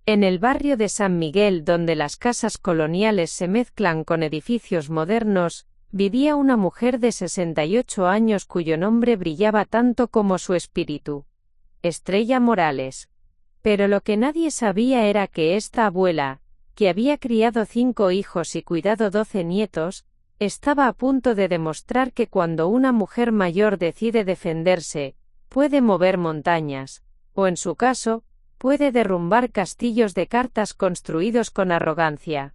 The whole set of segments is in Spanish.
En el barrio de San Miguel, donde las casas coloniales se mezclan con edificios modernos, vivía una mujer de 68 años cuyo nombre brillaba tanto como su espíritu. Estrella Morales. Pero lo que nadie sabía era que esta abuela, que había criado 5 hijos y cuidado 12 nietos, estaba a punto de demostrar que cuando una mujer mayor decide defenderse, puede mover montañas, o en su caso, puede derrumbar castillos de cartas construidos con arrogancia.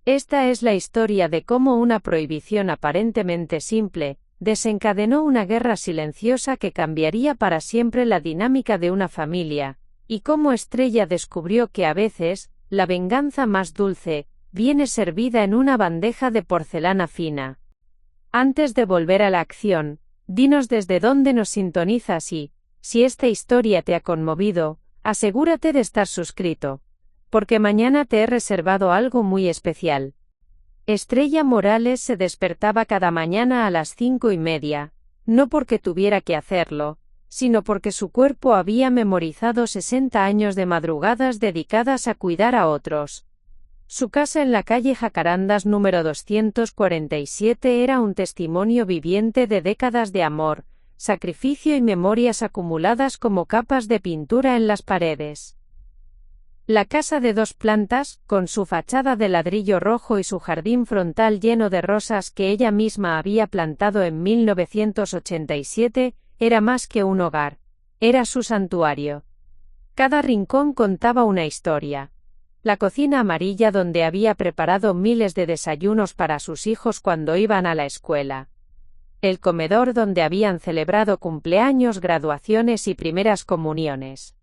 Esta es la historia de cómo una prohibición aparentemente simple, desencadenó una guerra silenciosa que cambiaría para siempre la dinámica de una familia, y cómo Estrella descubrió que a veces, la venganza más dulce, viene servida en una bandeja de porcelana fina. Antes de volver a la acción, dinos desde dónde nos sintonizas y, si esta historia te ha conmovido, asegúrate de estar suscrito, porque mañana te he reservado algo muy especial. Estrella Morales se despertaba cada mañana a las 5:30, no porque tuviera que hacerlo, sino porque su cuerpo había memorizado 60 años de madrugadas dedicadas a cuidar a otros. Su casa en la calle Jacarandas número 247 era un testimonio viviente de décadas de amor, sacrificio y memorias acumuladas como capas de pintura en las paredes. La casa de 2 plantas, con su fachada de ladrillo rojo y su jardín frontal lleno de rosas que ella misma había plantado en 1987, era más que un hogar. Era su santuario. Cada rincón contaba una historia. La cocina amarilla donde había preparado miles de desayunos para sus hijos cuando iban a la escuela. El comedor donde habían celebrado cumpleaños, graduaciones y primeras comuniones.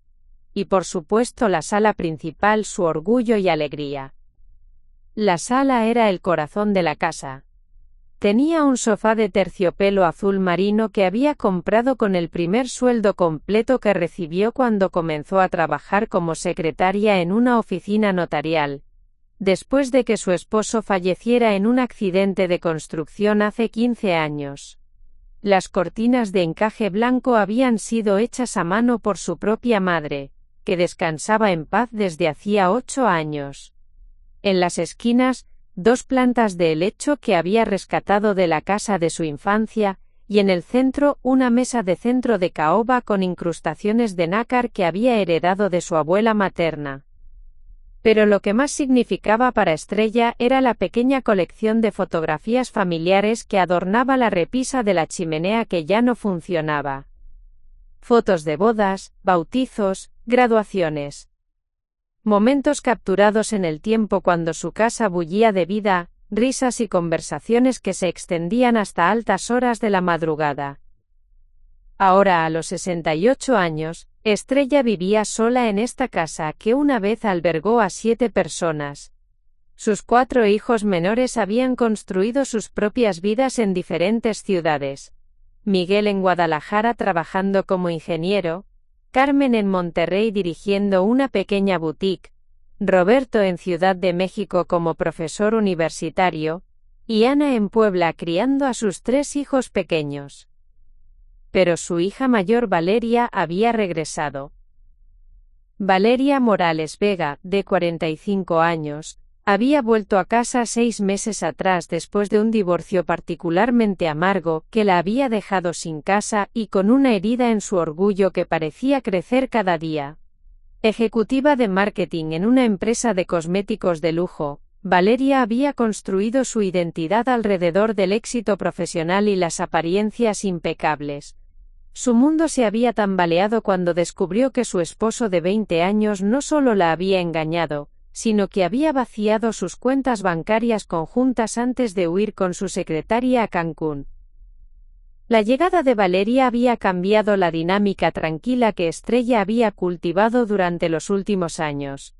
Y por supuesto la sala principal, su orgullo y alegría. La sala era el corazón de la casa. Tenía un sofá de terciopelo azul marino que había comprado con el primer sueldo completo que recibió cuando comenzó a trabajar como secretaria en una oficina notarial, después de que su esposo falleciera en un accidente de construcción hace 15 años. Las cortinas de encaje blanco habían sido hechas a mano por su propia madre, que descansaba en paz desde hacía 8 años. En las esquinas, 2 plantas de helecho que había rescatado de la casa de su infancia, y en el centro una mesa de centro de caoba con incrustaciones de nácar que había heredado de su abuela materna. Pero lo que más significaba para Estrella era la pequeña colección de fotografías familiares que adornaba la repisa de la chimenea que ya no funcionaba. Fotos de bodas, bautizos, graduaciones. Momentos capturados en el tiempo cuando su casa bullía de vida, risas y conversaciones que se extendían hasta altas horas de la madrugada. Ahora a los 68 años, Estrella vivía sola en esta casa que una vez albergó a 7 personas. Sus 4 hijos menores habían construido sus propias vidas en diferentes ciudades. Miguel en Guadalajara trabajando como ingeniero, Carmen en Monterrey dirigiendo una pequeña boutique, Roberto en Ciudad de México como profesor universitario, y Ana en Puebla criando a sus 3 hijos pequeños. Pero su hija mayor Valeria había regresado. Valeria Morales Vega, de 45 años, había vuelto a casa 6 meses atrás después de un divorcio particularmente amargo que la había dejado sin casa y con una herida en su orgullo que parecía crecer cada día. Ejecutiva de marketing en una empresa de cosméticos de lujo, Valeria había construido su identidad alrededor del éxito profesional y las apariencias impecables. Su mundo se había tambaleado cuando descubrió que su esposo de 20 años no solo la había engañado, sino que había vaciado sus cuentas bancarias conjuntas antes de huir con su secretaria a Cancún. La llegada de Valeria había cambiado la dinámica tranquila que Estrella había cultivado durante los últimos años.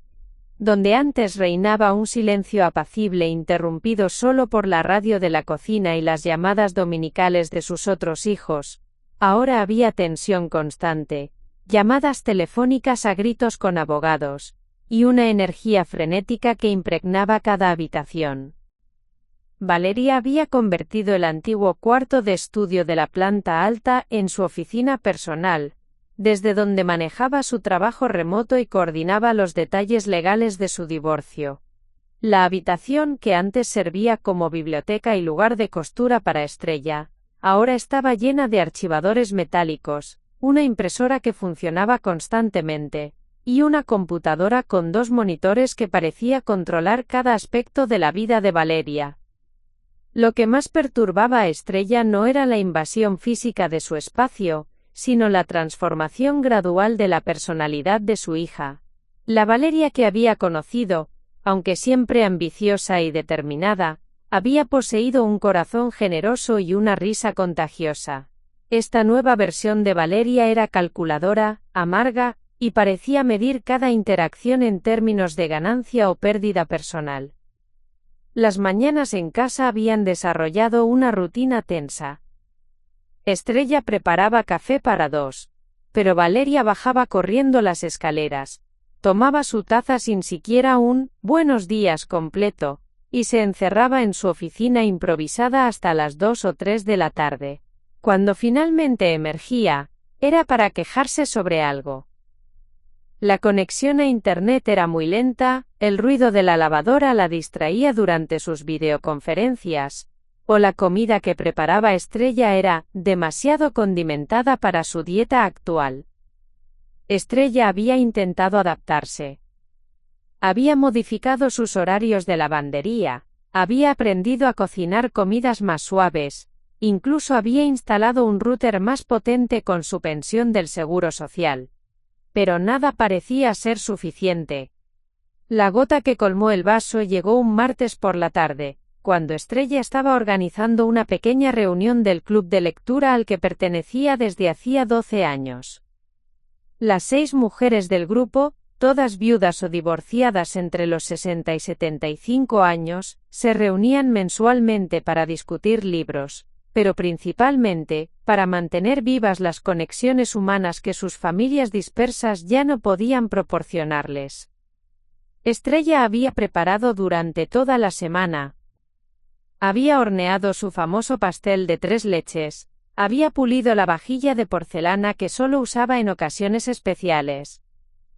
Donde antes reinaba un silencio apacible interrumpido solo por la radio de la cocina y las llamadas dominicales de sus otros hijos, ahora había tensión constante, llamadas telefónicas a gritos con abogados, y una energía frenética que impregnaba cada habitación. Valeria había convertido el antiguo cuarto de estudio de la planta alta en su oficina personal, desde donde manejaba su trabajo remoto y coordinaba los detalles legales de su divorcio. La habitación, que antes servía como biblioteca y lugar de costura para Estrella, ahora estaba llena de archivadores metálicos, una impresora que funcionaba constantemente, y una computadora con 2 monitores que parecía controlar cada aspecto de la vida de Valeria. Lo que más perturbaba a Estrella no era la invasión física de su espacio, sino la transformación gradual de la personalidad de su hija. La Valeria que había conocido, aunque siempre ambiciosa y determinada, había poseído un corazón generoso y una risa contagiosa. Esta nueva versión de Valeria era calculadora, amarga, y parecía medir cada interacción en términos de ganancia o pérdida personal. Las mañanas en casa habían desarrollado una rutina tensa. Estrella preparaba café para 2, pero Valeria bajaba corriendo las escaleras, tomaba su taza sin siquiera un «buenos días» completo, y se encerraba en su oficina improvisada hasta las 2 o 3 de la tarde. Cuando finalmente emergía, era para quejarse sobre algo. La conexión a Internet era muy lenta, el ruido de la lavadora la distraía durante sus videoconferencias, o la comida que preparaba Estrella era demasiado condimentada para su dieta actual. Estrella había intentado adaptarse. Había modificado sus horarios de lavandería, había aprendido a cocinar comidas más suaves, incluso había instalado un router más potente con su pensión del Seguro Social. Pero nada parecía ser suficiente. La gota que colmó el vaso llegó un martes por la tarde, cuando Estrella estaba organizando una pequeña reunión del club de lectura al que pertenecía desde hacía 12 años. Las 6 mujeres del grupo, todas viudas o divorciadas entre los 60 y 75 años, se reunían mensualmente para discutir libros, pero principalmente, para mantener vivas las conexiones humanas que sus familias dispersas ya no podían proporcionarles. Estrella había preparado durante toda la semana. Había horneado su famoso pastel de 3 leches, había pulido la vajilla de porcelana que solo usaba en ocasiones especiales,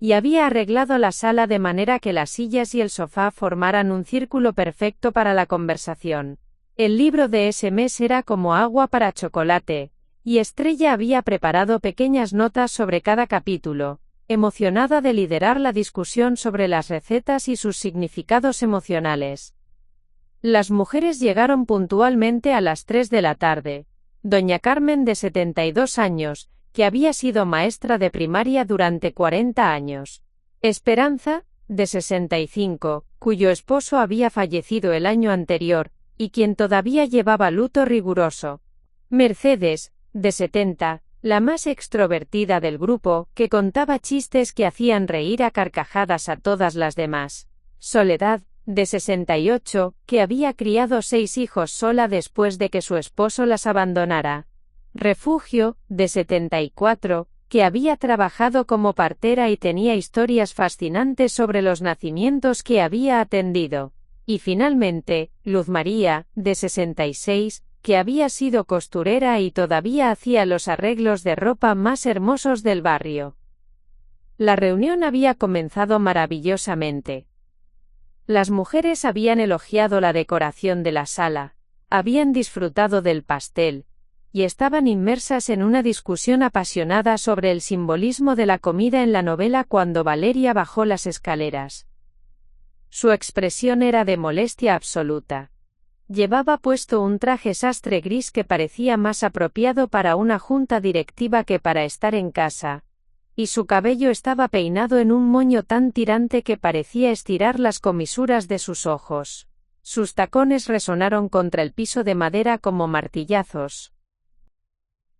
y había arreglado la sala de manera que las sillas y el sofá formaran un círculo perfecto para la conversación. El libro de ese mes era como agua para chocolate, y Estrella había preparado pequeñas notas sobre cada capítulo, emocionada de liderar la discusión sobre las recetas y sus significados emocionales. Las mujeres llegaron puntualmente a las 3 de la tarde. Doña Carmen, de 72 años, que había sido maestra de primaria durante 40 años. Esperanza, de 65, cuyo esposo había fallecido el año anterior, y quien todavía llevaba luto riguroso. Mercedes, de 70, la más extrovertida del grupo, que contaba chistes que hacían reír a carcajadas a todas las demás. Soledad, de 68, que había criado 6 hijos sola después de que su esposo las abandonara. Refugio, de 74, que había trabajado como partera y tenía historias fascinantes sobre los nacimientos que había atendido. Y finalmente, Luz María, de 66, que había sido costurera y todavía hacía los arreglos de ropa más hermosos del barrio. La reunión había comenzado maravillosamente. Las mujeres habían elogiado la decoración de la sala, habían disfrutado del pastel, y estaban inmersas en una discusión apasionada sobre el simbolismo de la comida en la novela cuando Valeria bajó las escaleras. Su expresión era de molestia absoluta. Llevaba puesto un traje sastre gris que parecía más apropiado para una junta directiva que para estar en casa, y su cabello estaba peinado en un moño tan tirante que parecía estirar las comisuras de sus ojos. Sus tacones resonaron contra el piso de madera como martillazos.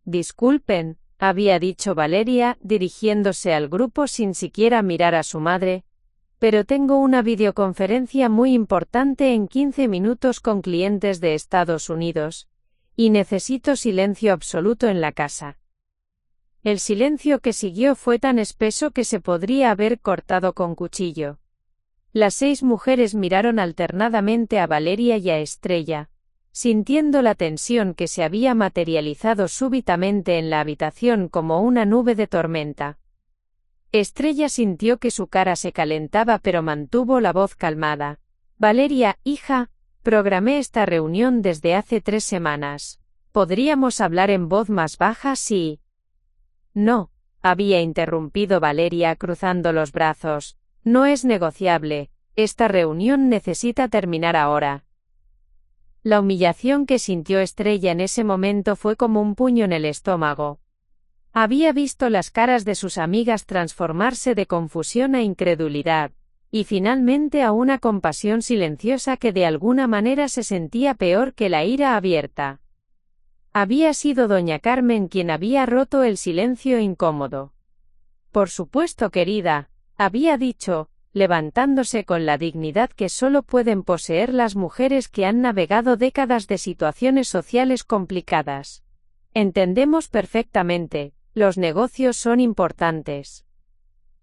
«Disculpen», había dicho Valeria, dirigiéndose al grupo sin siquiera mirar a su madre, «pero tengo una videoconferencia muy importante en 15 minutos con clientes de Estados Unidos, y necesito silencio absoluto en la casa». El silencio que siguió fue tan espeso que se podría haber cortado con cuchillo. Las 6 mujeres miraron alternadamente a Valeria y a Estrella. sintiendo la tensión que se había materializado súbitamente en la habitación como una nube de tormenta. Estrella sintió que su cara se calentaba pero mantuvo la voz calmada. Valeria, hija, programé esta reunión desde hace 3 semanas. ¿Podríamos hablar en voz más baja si...? No, había interrumpido Valeria cruzando los brazos. No es negociable. Esta reunión necesita terminar ahora. La humillación que sintió Estrella en ese momento fue como un puño en el estómago. Había visto las caras de sus amigas transformarse de confusión a incredulidad, y finalmente a una compasión silenciosa que de alguna manera se sentía peor que la ira abierta. Había sido doña Carmen quien había roto el silencio incómodo. Por supuesto, querida, había dicho, levantándose con la dignidad que solo pueden poseer las mujeres que han navegado décadas de situaciones sociales complicadas. Entendemos perfectamente, los negocios son importantes.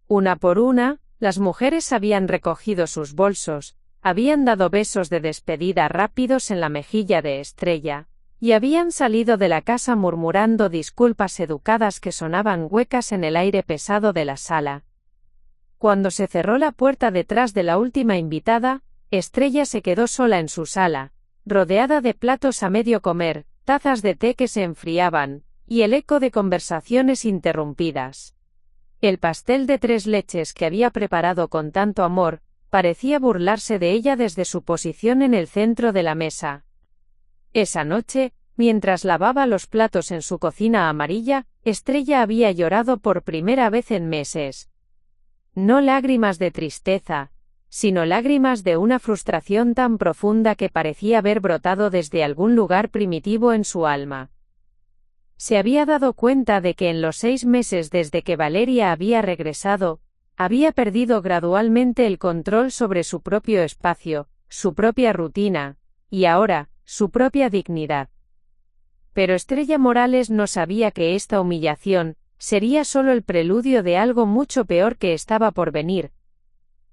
Una por una, las mujeres habían recogido sus bolsos, habían dado besos de despedida rápidos en la mejilla de Estrella, y habían salido de la casa murmurando disculpas educadas que sonaban huecas en el aire pesado de la sala. Cuando se cerró la puerta detrás de la última invitada, Estrella se quedó sola en su sala, rodeada de platos a medio comer, tazas de té que se enfriaban, y el eco de conversaciones interrumpidas. El pastel de 3 leches que había preparado con tanto amor, parecía burlarse de ella desde su posición en el centro de la mesa. Esa noche, mientras lavaba los platos en su cocina amarilla, Estrella había llorado por primera vez en meses. No lágrimas de tristeza, sino lágrimas de una frustración tan profunda que parecía haber brotado desde algún lugar primitivo en su alma. Se había dado cuenta de que en los 6 meses desde que Valeria había regresado, había perdido gradualmente el control sobre su propio espacio, su propia rutina, y ahora, su propia dignidad. Pero Estrella Morales no sabía que esta humillación sería solo el preludio de algo mucho peor que estaba por venir.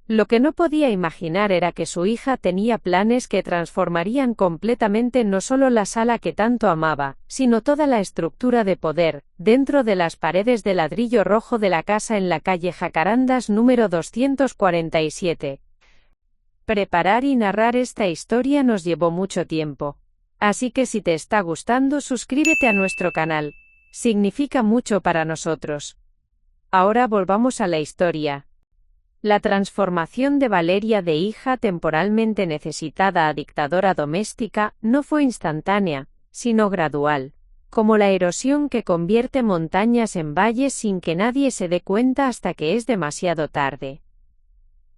Lo que no podía imaginar era que su hija tenía planes que transformarían completamente no solo la sala que tanto amaba, sino toda la estructura de poder, dentro de las paredes de ladrillo rojo de la casa en la calle Jacarandas número 247. Preparar y narrar esta historia nos llevó mucho tiempo. Así que si te está gustando, suscríbete a nuestro canal. Significa mucho para nosotros. Ahora volvamos a la historia. La transformación de Valeria de hija temporalmente necesitada a dictadora doméstica no fue instantánea, sino gradual, como la erosión que convierte montañas en valles sin que nadie se dé cuenta hasta que es demasiado tarde.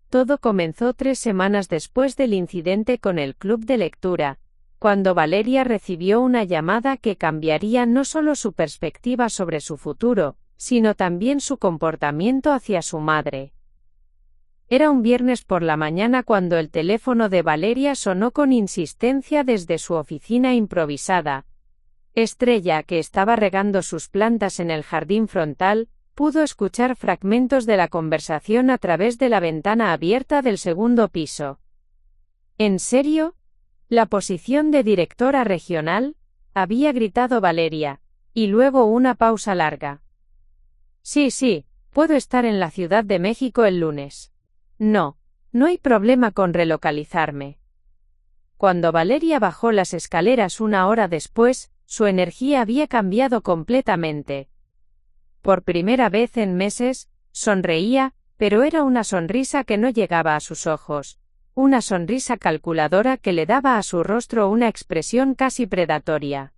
Todo comenzó 3 semanas después del incidente con el club de lectura, cuando Valeria recibió una llamada que cambiaría no solo su perspectiva sobre su futuro, sino también su comportamiento hacia su madre. Era un viernes por la mañana cuando el teléfono de Valeria sonó con insistencia desde su oficina improvisada. Estrella, que estaba regando sus plantas en el jardín frontal, pudo escuchar fragmentos de la conversación a través de la ventana abierta del 2º piso. ¿En serio? ¿La posición de directora regional? Había gritado Valeria, y luego una pausa larga. Sí, puedo estar en la Ciudad de México el lunes. No hay problema con relocalizarme. Cuando Valeria bajó las escaleras 1 hora después, su energía había cambiado completamente. Por primera vez en meses, sonreía, pero era una sonrisa que no llegaba a sus ojos, una sonrisa calculadora que le daba a su rostro una expresión casi predatoria.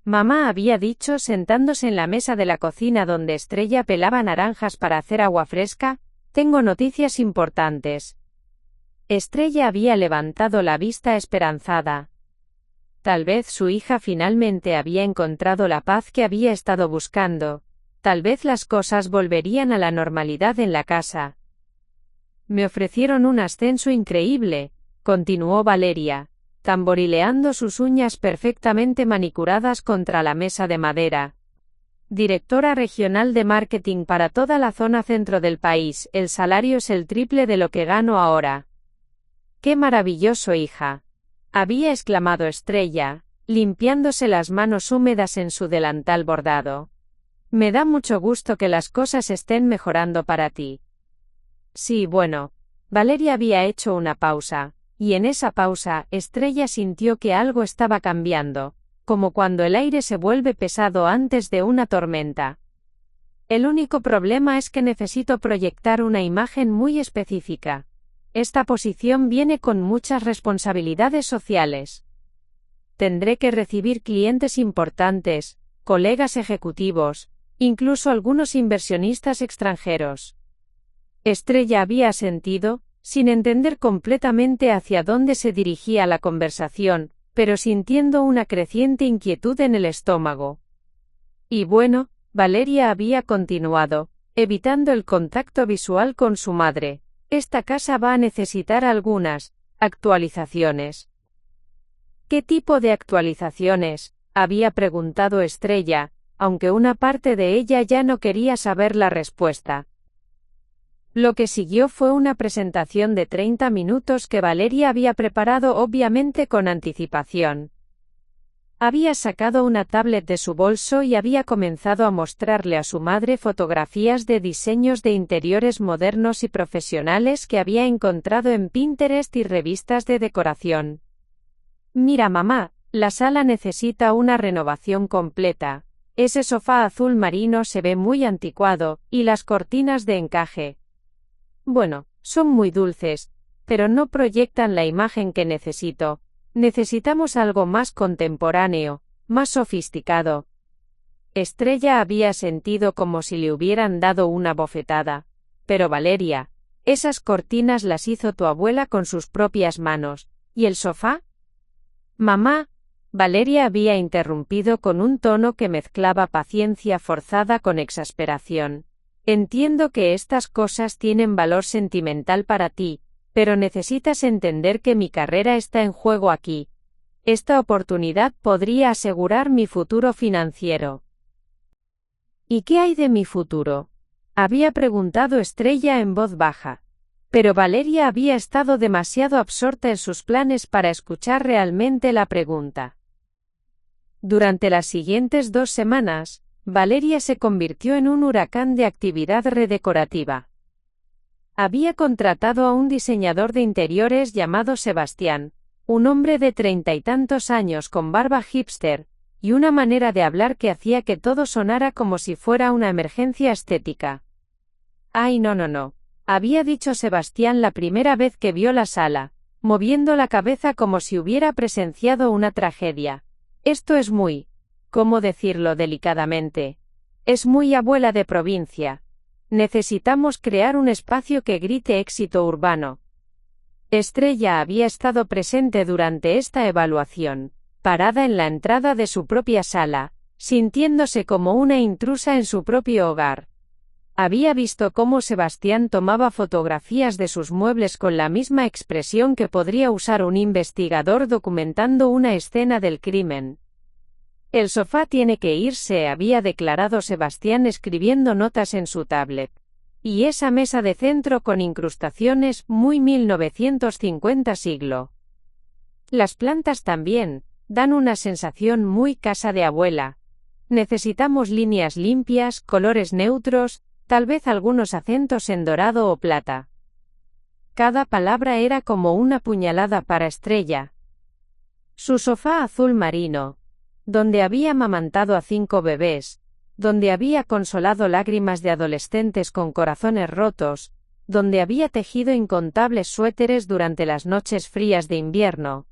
Mamá había dicho sentándose en la mesa de la cocina donde Estrella pelaba naranjas para hacer agua fresca, tengo noticias importantes. Estrella había levantado la vista esperanzada. Tal vez su hija finalmente había encontrado la paz que había estado buscando. Tal vez las cosas volverían a la normalidad en la casa. Me ofrecieron un ascenso increíble, continuó Valeria, tamborileando sus uñas perfectamente manicuradas contra la mesa de madera. Directora regional de marketing para toda la zona centro del país, el salario es el triple de lo que gano ahora. ¡Qué maravilloso, hija! había exclamado Estrella, limpiándose las manos húmedas en su delantal bordado. Me da mucho gusto que las cosas estén mejorando para ti. Sí, bueno. Valeria había hecho una pausa, y en esa pausa, Estrella sintió que algo estaba cambiando, como cuando el aire se vuelve pesado antes de una tormenta. El único problema es que necesito proyectar una imagen muy específica. Esta posición viene con muchas responsabilidades sociales. Tendré que recibir clientes importantes, colegas ejecutivos, incluso algunos inversionistas extranjeros. Estrella había asentido, sin entender completamente hacia dónde se dirigía la conversación, pero sintiendo una creciente inquietud en el estómago. Y bueno, Valeria había continuado, evitando el contacto visual con su madre. Esta casa va a necesitar algunas actualizaciones. ¿Qué tipo de actualizaciones?, había preguntado Estrella, aunque una parte de ella ya no quería saber la respuesta. Lo que siguió fue una presentación de 30 minutos que Valeria había preparado obviamente con anticipación. Había sacado una tablet de su bolso y había comenzado a mostrarle a su madre fotografías de diseños de interiores modernos y profesionales que había encontrado en Pinterest y revistas de decoración. Mira, mamá, la sala necesita una renovación completa. Ese sofá azul marino se ve muy anticuado, y las cortinas de encaje. Bueno, son muy dulces, pero no proyectan la imagen que necesito. Necesitamos algo más contemporáneo, más sofisticado. Estrella había sentido como si le hubieran dado una bofetada. Pero Valeria, esas cortinas las hizo tu abuela con sus propias manos. ¿Y el sofá? Mamá, Valeria había interrumpido con un tono que mezclaba paciencia forzada con exasperación. Entiendo que estas cosas tienen valor sentimental para ti, pero necesitas entender que mi carrera está en juego aquí. Esta oportunidad podría asegurar mi futuro financiero. ¿Y qué hay de mi futuro?, había preguntado Estrella en voz baja. Pero Valeria había estado demasiado absorta en sus planes para escuchar realmente la pregunta. Durante las siguientes 2 semanas, Valeria se convirtió en un huracán de actividad redecorativa. Había contratado a un diseñador de interiores llamado Sebastián, un hombre de 30 y tantos años con barba hipster, y una manera de hablar que hacía que todo sonara como si fuera una emergencia estética. ¡Ay, no! Había dicho Sebastián la primera vez que vio la sala, moviendo la cabeza como si hubiera presenciado una tragedia. Esto es muy, ¿cómo decirlo delicadamente? Es muy abuela de provincia. Necesitamos crear un espacio que grite éxito urbano. Estrella había estado presente durante esta evaluación, parada en la entrada de su propia sala, sintiéndose como una intrusa en su propio hogar. Había visto cómo Sebastián tomaba fotografías de sus muebles con la misma expresión que podría usar un investigador documentando una escena del crimen. El sofá tiene que irse, había declarado Sebastián escribiendo notas en su tablet. Y esa mesa de centro con incrustaciones, muy 1950 siglo. Las plantas también, dan una sensación muy casa de abuela. Necesitamos líneas limpias, colores neutros, tal vez algunos acentos en dorado o plata. Cada palabra era como una puñalada para Estrella. Su sofá azul marino, donde había amamantado a 5 bebés, donde había consolado lágrimas de adolescentes con corazones rotos, donde había tejido incontables suéteres durante las noches frías de invierno.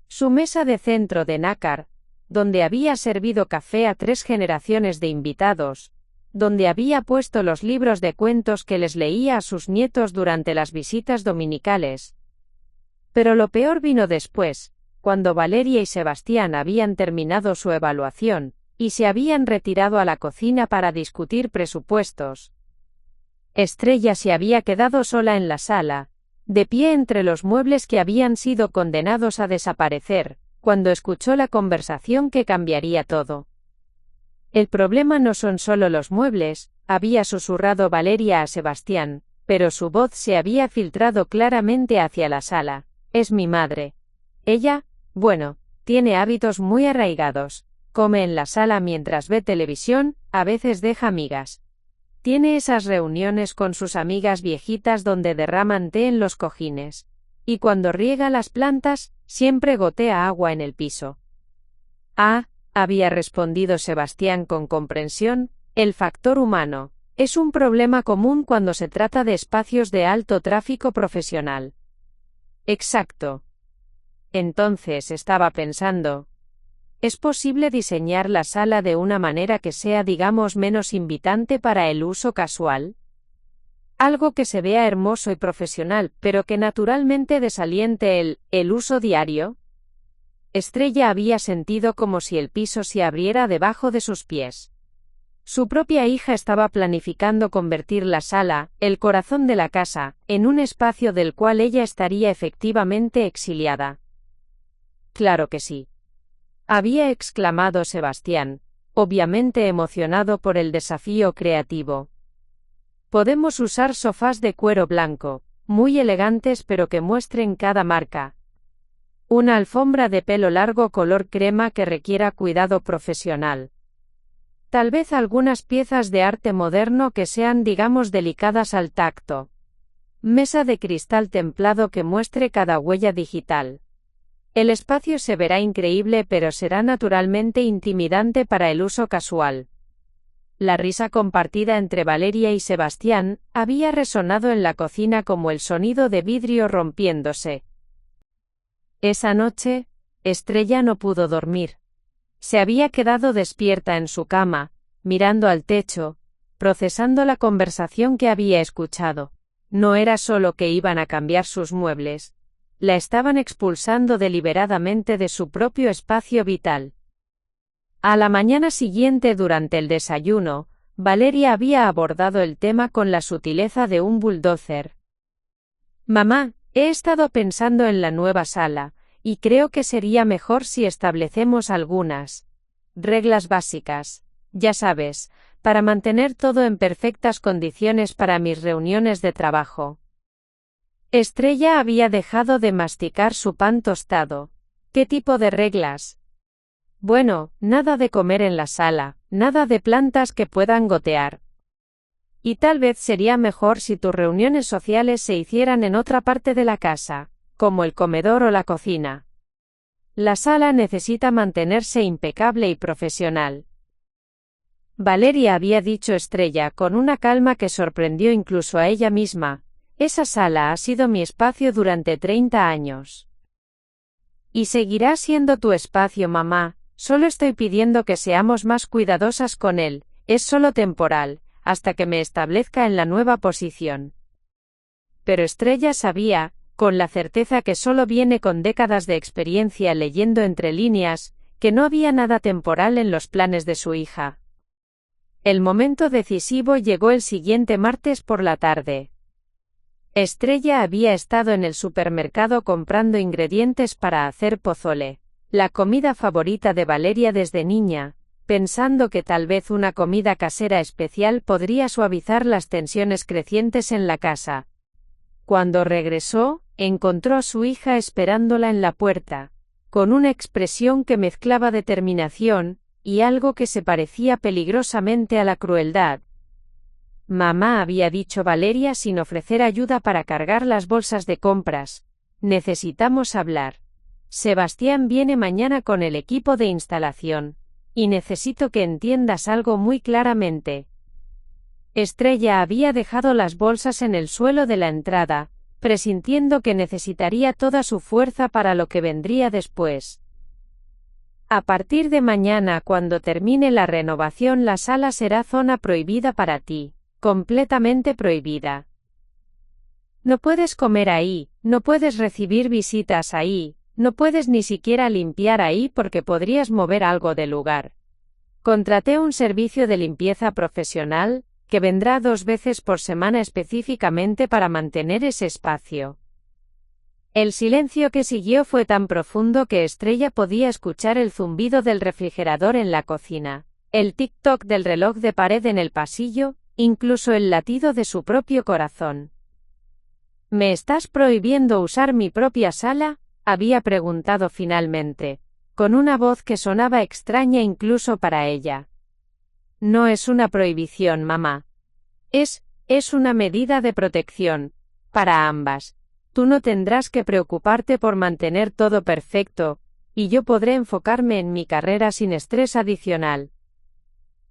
Su mesa de centro de nácar, donde había servido café a 3 generaciones de invitados, donde había puesto los libros de cuentos que les leía a sus nietos durante las visitas dominicales. Pero lo peor vino después, cuando Valeria y Sebastián habían terminado su evaluación, y se habían retirado a la cocina para discutir presupuestos. Estrella se había quedado sola en la sala, de pie entre los muebles que habían sido condenados a desaparecer, cuando escuchó la conversación que cambiaría todo. El problema no son solo los muebles, había susurrado Valeria a Sebastián, pero su voz se había filtrado claramente hacia la sala. Es mi madre. Ella, bueno, tiene hábitos muy arraigados. Come en la sala mientras ve televisión, a veces deja migas. Tiene esas reuniones con sus amigas viejitas donde derraman té en los cojines. Y cuando riega las plantas, siempre gotea agua en el piso. Ah, había respondido Sebastián con comprensión, el factor humano. Es un problema común cuando se trata de espacios de alto tráfico profesional. Exacto. Entonces estaba pensando, ¿es posible diseñar la sala de una manera que sea, digamos, menos invitante para el uso casual? Algo que se vea hermoso y profesional, pero que naturalmente desaliente el uso diario. Estrella había sentido como si el piso se abriera debajo de sus pies. Su propia hija estaba planificando convertir la sala, el corazón de la casa, en un espacio del cual ella estaría efectivamente exiliada. Claro que sí. Había exclamado Sebastián, obviamente emocionado por el desafío creativo. Podemos usar sofás de cuero blanco, muy elegantes pero que muestren cada marca. Una alfombra de pelo largo color crema que requiera cuidado profesional. Tal vez algunas piezas de arte moderno que sean, digamos, delicadas al tacto. Mesa de cristal templado que muestre cada huella digital. El espacio se verá increíble pero será naturalmente intimidante para el uso casual. La risa compartida entre Valeria y Sebastián había resonado en la cocina como el sonido de vidrio rompiéndose. Esa noche, Estrella no pudo dormir. Se había quedado despierta en su cama, mirando al techo, procesando la conversación que había escuchado. No era solo que iban a cambiar sus muebles. La estaban expulsando deliberadamente de su propio espacio vital. A la mañana siguiente durante el desayuno, Valeria había abordado el tema con la sutileza de un bulldozer. Mamá, he estado pensando en la nueva sala, y creo que sería mejor si establecemos algunas reglas básicas, ya sabes, para mantener todo en perfectas condiciones para mis reuniones de trabajo. Estrella había dejado de masticar su pan tostado. ¿Qué tipo de reglas? Bueno, nada de comer en la sala, nada de plantas que puedan gotear. Y tal vez sería mejor si tus reuniones sociales se hicieran en otra parte de la casa, como el comedor o la cocina. La sala necesita mantenerse impecable y profesional. Valeria había dicho Estrella con una calma que sorprendió incluso a ella misma. Esa sala ha sido mi espacio durante 30 años. Y seguirá siendo tu espacio, mamá, solo estoy pidiendo que seamos más cuidadosas con él, es solo temporal, hasta que me establezca en la nueva posición. Pero Estrella sabía, con la certeza que solo viene con décadas de experiencia leyendo entre líneas, que no había nada temporal en los planes de su hija. El momento decisivo llegó el siguiente martes por la tarde. Estrella había estado en el supermercado comprando ingredientes para hacer pozole, la comida favorita de Valeria desde niña, pensando que tal vez una comida casera especial podría suavizar las tensiones crecientes en la casa. Cuando regresó, encontró a su hija esperándola en la puerta, con una expresión que mezclaba determinación y algo que se parecía peligrosamente a la crueldad. Mamá, había dicho Valeria sin ofrecer ayuda para cargar las bolsas de compras. Necesitamos hablar. Sebastián viene mañana con el equipo de instalación. Y necesito que entiendas algo muy claramente. Estrella había dejado las bolsas en el suelo de la entrada, presintiendo que necesitaría toda su fuerza para lo que vendría después. A partir de mañana, cuando termine la renovación, la sala será zona prohibida para ti. Completamente prohibida. No puedes comer ahí, no puedes recibir visitas ahí, no puedes ni siquiera limpiar ahí porque podrías mover algo del lugar. Contraté un servicio de limpieza profesional, que vendrá 2 veces por semana específicamente para mantener ese espacio. El silencio que siguió fue tan profundo que Estrella podía escuchar el zumbido del refrigerador en la cocina, el tic-toc del reloj de pared en el pasillo, incluso el latido de su propio corazón. ¿Me estás prohibiendo usar mi propia sala? había preguntado finalmente, con una voz que sonaba extraña incluso para ella. No es una prohibición, mamá. Es una medida de protección, para ambas. Tú no tendrás que preocuparte por mantener todo perfecto, y yo podré enfocarme en mi carrera sin estrés adicional.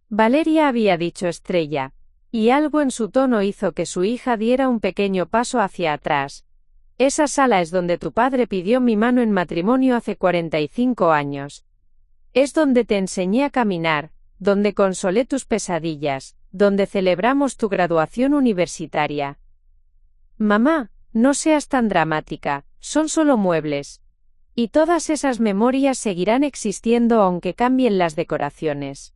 Valeria había dicho Estrella, y algo en su tono hizo que su hija diera un pequeño paso hacia atrás. Esa sala es donde tu padre pidió mi mano en matrimonio hace 45 años. Es donde te enseñé a caminar, donde consolé tus pesadillas, donde celebramos tu graduación universitaria. Mamá, no seas tan dramática, son solo muebles. Y todas esas memorias seguirán existiendo aunque cambien las decoraciones.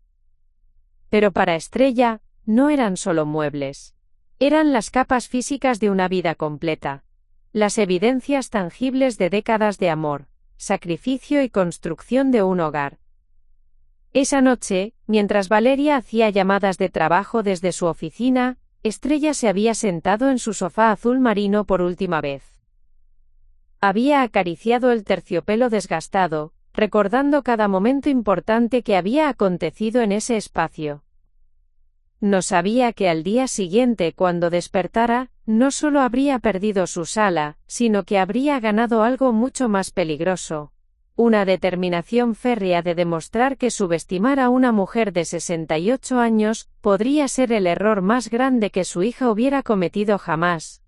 Pero para Estrella, no eran solo muebles. Eran las capas físicas de una vida completa. Las evidencias tangibles de décadas de amor, sacrificio y construcción de un hogar. Esa noche, mientras Valeria hacía llamadas de trabajo desde su oficina, Estrella se había sentado en su sofá azul marino por última vez. Había acariciado el terciopelo desgastado, recordando cada momento importante que había acontecido en ese espacio. No sabía que al día siguiente, cuando despertara, no solo habría perdido su sala, sino que habría ganado algo mucho más peligroso. Una determinación férrea de demostrar que subestimar a una mujer de 68 años podría ser el error más grande que su hija hubiera cometido jamás.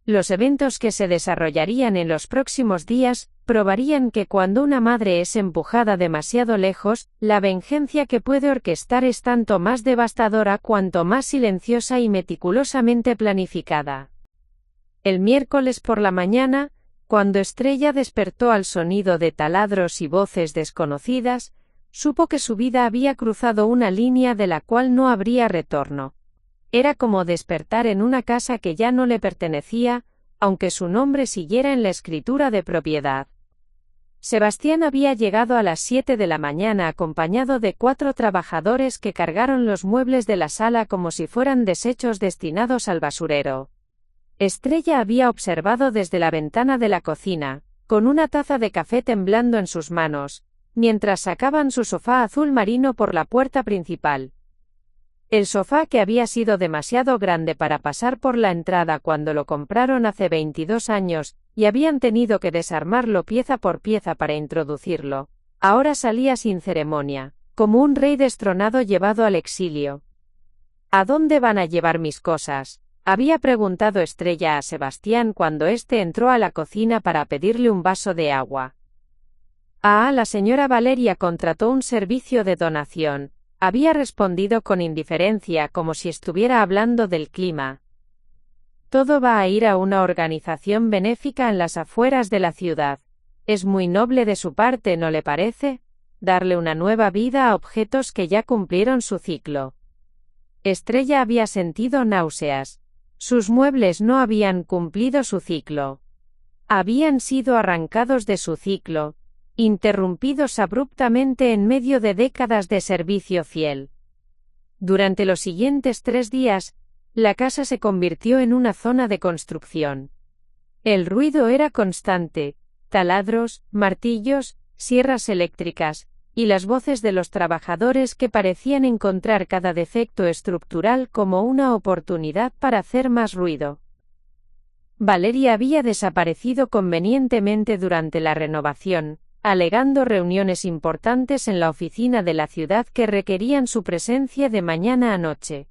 Los eventos que se desarrollarían en los próximos días probarían que cuando una madre es empujada demasiado lejos, la venganza que puede orquestar es tanto más devastadora cuanto más silenciosa y meticulosamente planificada. El miércoles por la mañana, cuando Estrella despertó al sonido de taladros y voces desconocidas, supo que su vida había cruzado una línea de la cual no habría retorno. Era como despertar en una casa que ya no le pertenecía, aunque su nombre siguiera en la escritura de propiedad. Sebastián había llegado a las 7 de la mañana acompañado de 4 trabajadores que cargaron los muebles de la sala como si fueran desechos destinados al basurero. Estrella había observado desde la ventana de la cocina, con una taza de café temblando en sus manos, mientras sacaban su sofá azul marino por la puerta principal. El sofá, que había sido demasiado grande para pasar por la entrada cuando lo compraron hace 22 años, y habían tenido que desarmarlo pieza por pieza para introducirlo, ahora salía sin ceremonia, como un rey destronado llevado al exilio. ¿A dónde van a llevar mis cosas?, había preguntado Estrella a Sebastián cuando éste entró a la cocina para pedirle un vaso de agua. La señora Valeria contrató un servicio de donación. Había respondido con indiferencia, como si estuviera hablando del clima. Todo va a ir a una organización benéfica en las afueras de la ciudad. Es muy noble de su parte, ¿no le parece? Darle una nueva vida a objetos que ya cumplieron su ciclo. Estrella había sentido náuseas. Sus muebles no habían cumplido su ciclo. Habían sido arrancados de su ciclo, interrumpidos abruptamente en medio de décadas de servicio fiel. Durante los siguientes 3 días, la casa se convirtió en una zona de construcción. El ruido era constante, taladros, martillos, sierras eléctricas, y las voces de los trabajadores que parecían encontrar cada defecto estructural como una oportunidad para hacer más ruido. Valeria había desaparecido convenientemente durante la renovación, alegando reuniones importantes en la oficina de la ciudad que requerían su presencia de mañana a noche.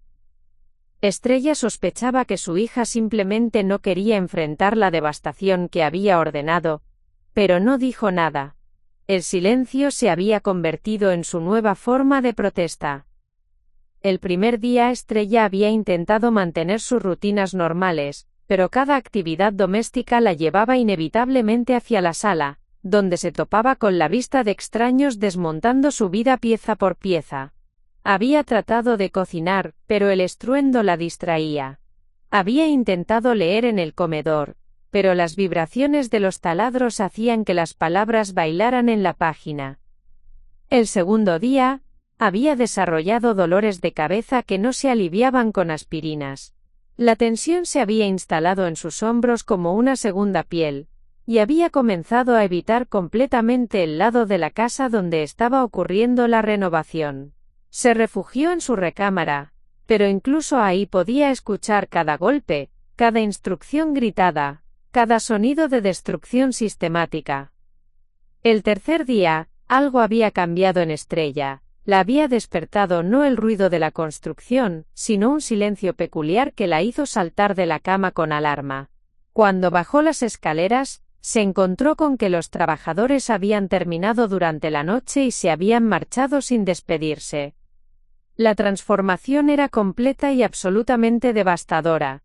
Estrella sospechaba que su hija simplemente no quería enfrentar la devastación que había ordenado, pero no dijo nada. El silencio se había convertido en su nueva forma de protesta. El primer día Estrella había intentado mantener sus rutinas normales, pero cada actividad doméstica la llevaba inevitablemente hacia la sala, donde se topaba con la vista de extraños desmontando su vida pieza por pieza. Había tratado de cocinar, pero el estruendo la distraía. Había intentado leer en el comedor, pero las vibraciones de los taladros hacían que las palabras bailaran en la página. El segundo día, había desarrollado dolores de cabeza que no se aliviaban con aspirinas. La tensión se había instalado en sus hombros como una segunda piel, y había comenzado a evitar completamente el lado de la casa donde estaba ocurriendo la renovación. Se refugió en su recámara, pero incluso ahí podía escuchar cada golpe, cada instrucción gritada, cada sonido de destrucción sistemática. El tercer día, algo había cambiado en Estrella. La había despertado no el ruido de la construcción, sino un silencio peculiar que la hizo saltar de la cama con alarma. Cuando bajó las escaleras, se encontró con que los trabajadores habían terminado durante la noche y se habían marchado sin despedirse. La transformación era completa y absolutamente devastadora.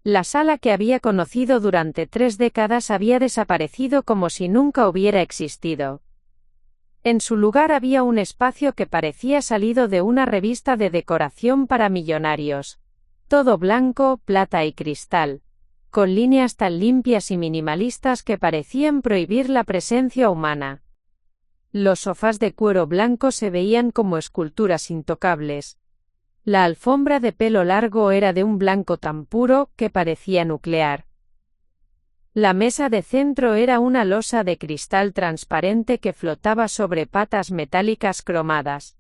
La sala que había conocido durante 3 décadas había desaparecido como si nunca hubiera existido. En su lugar había un espacio que parecía salido de una revista de decoración para millonarios. Todo blanco, plata y cristal, con líneas tan limpias y minimalistas que parecían prohibir la presencia humana. Los sofás de cuero blanco se veían como esculturas intocables. La alfombra de pelo largo era de un blanco tan puro que parecía nuclear. La mesa de centro era una losa de cristal transparente que flotaba sobre patas metálicas cromadas.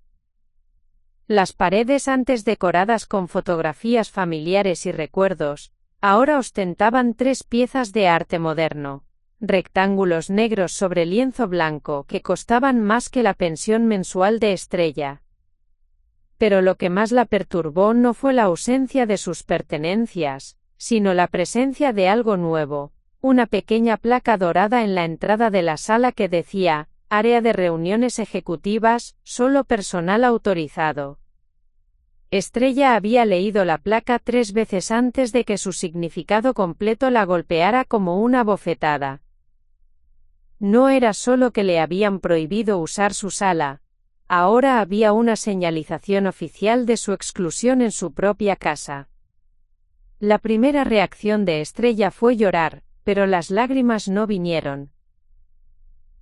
Las paredes antes decoradas con fotografías familiares y recuerdos, ahora ostentaban 3 piezas de arte moderno, rectángulos negros sobre lienzo blanco que costaban más que la pensión mensual de Estrella. Pero lo que más la perturbó no fue la ausencia de sus pertenencias, sino la presencia de algo nuevo. Una pequeña placa dorada en la entrada de la sala que decía, área de reuniones ejecutivas, solo personal autorizado. Estrella había leído la placa 3 veces antes de que su significado completo la golpeara como una bofetada. No era solo que le habían prohibido usar su sala, ahora había una señalización oficial de su exclusión en su propia casa. La primera reacción de Estrella fue llorar, pero las lágrimas no vinieron.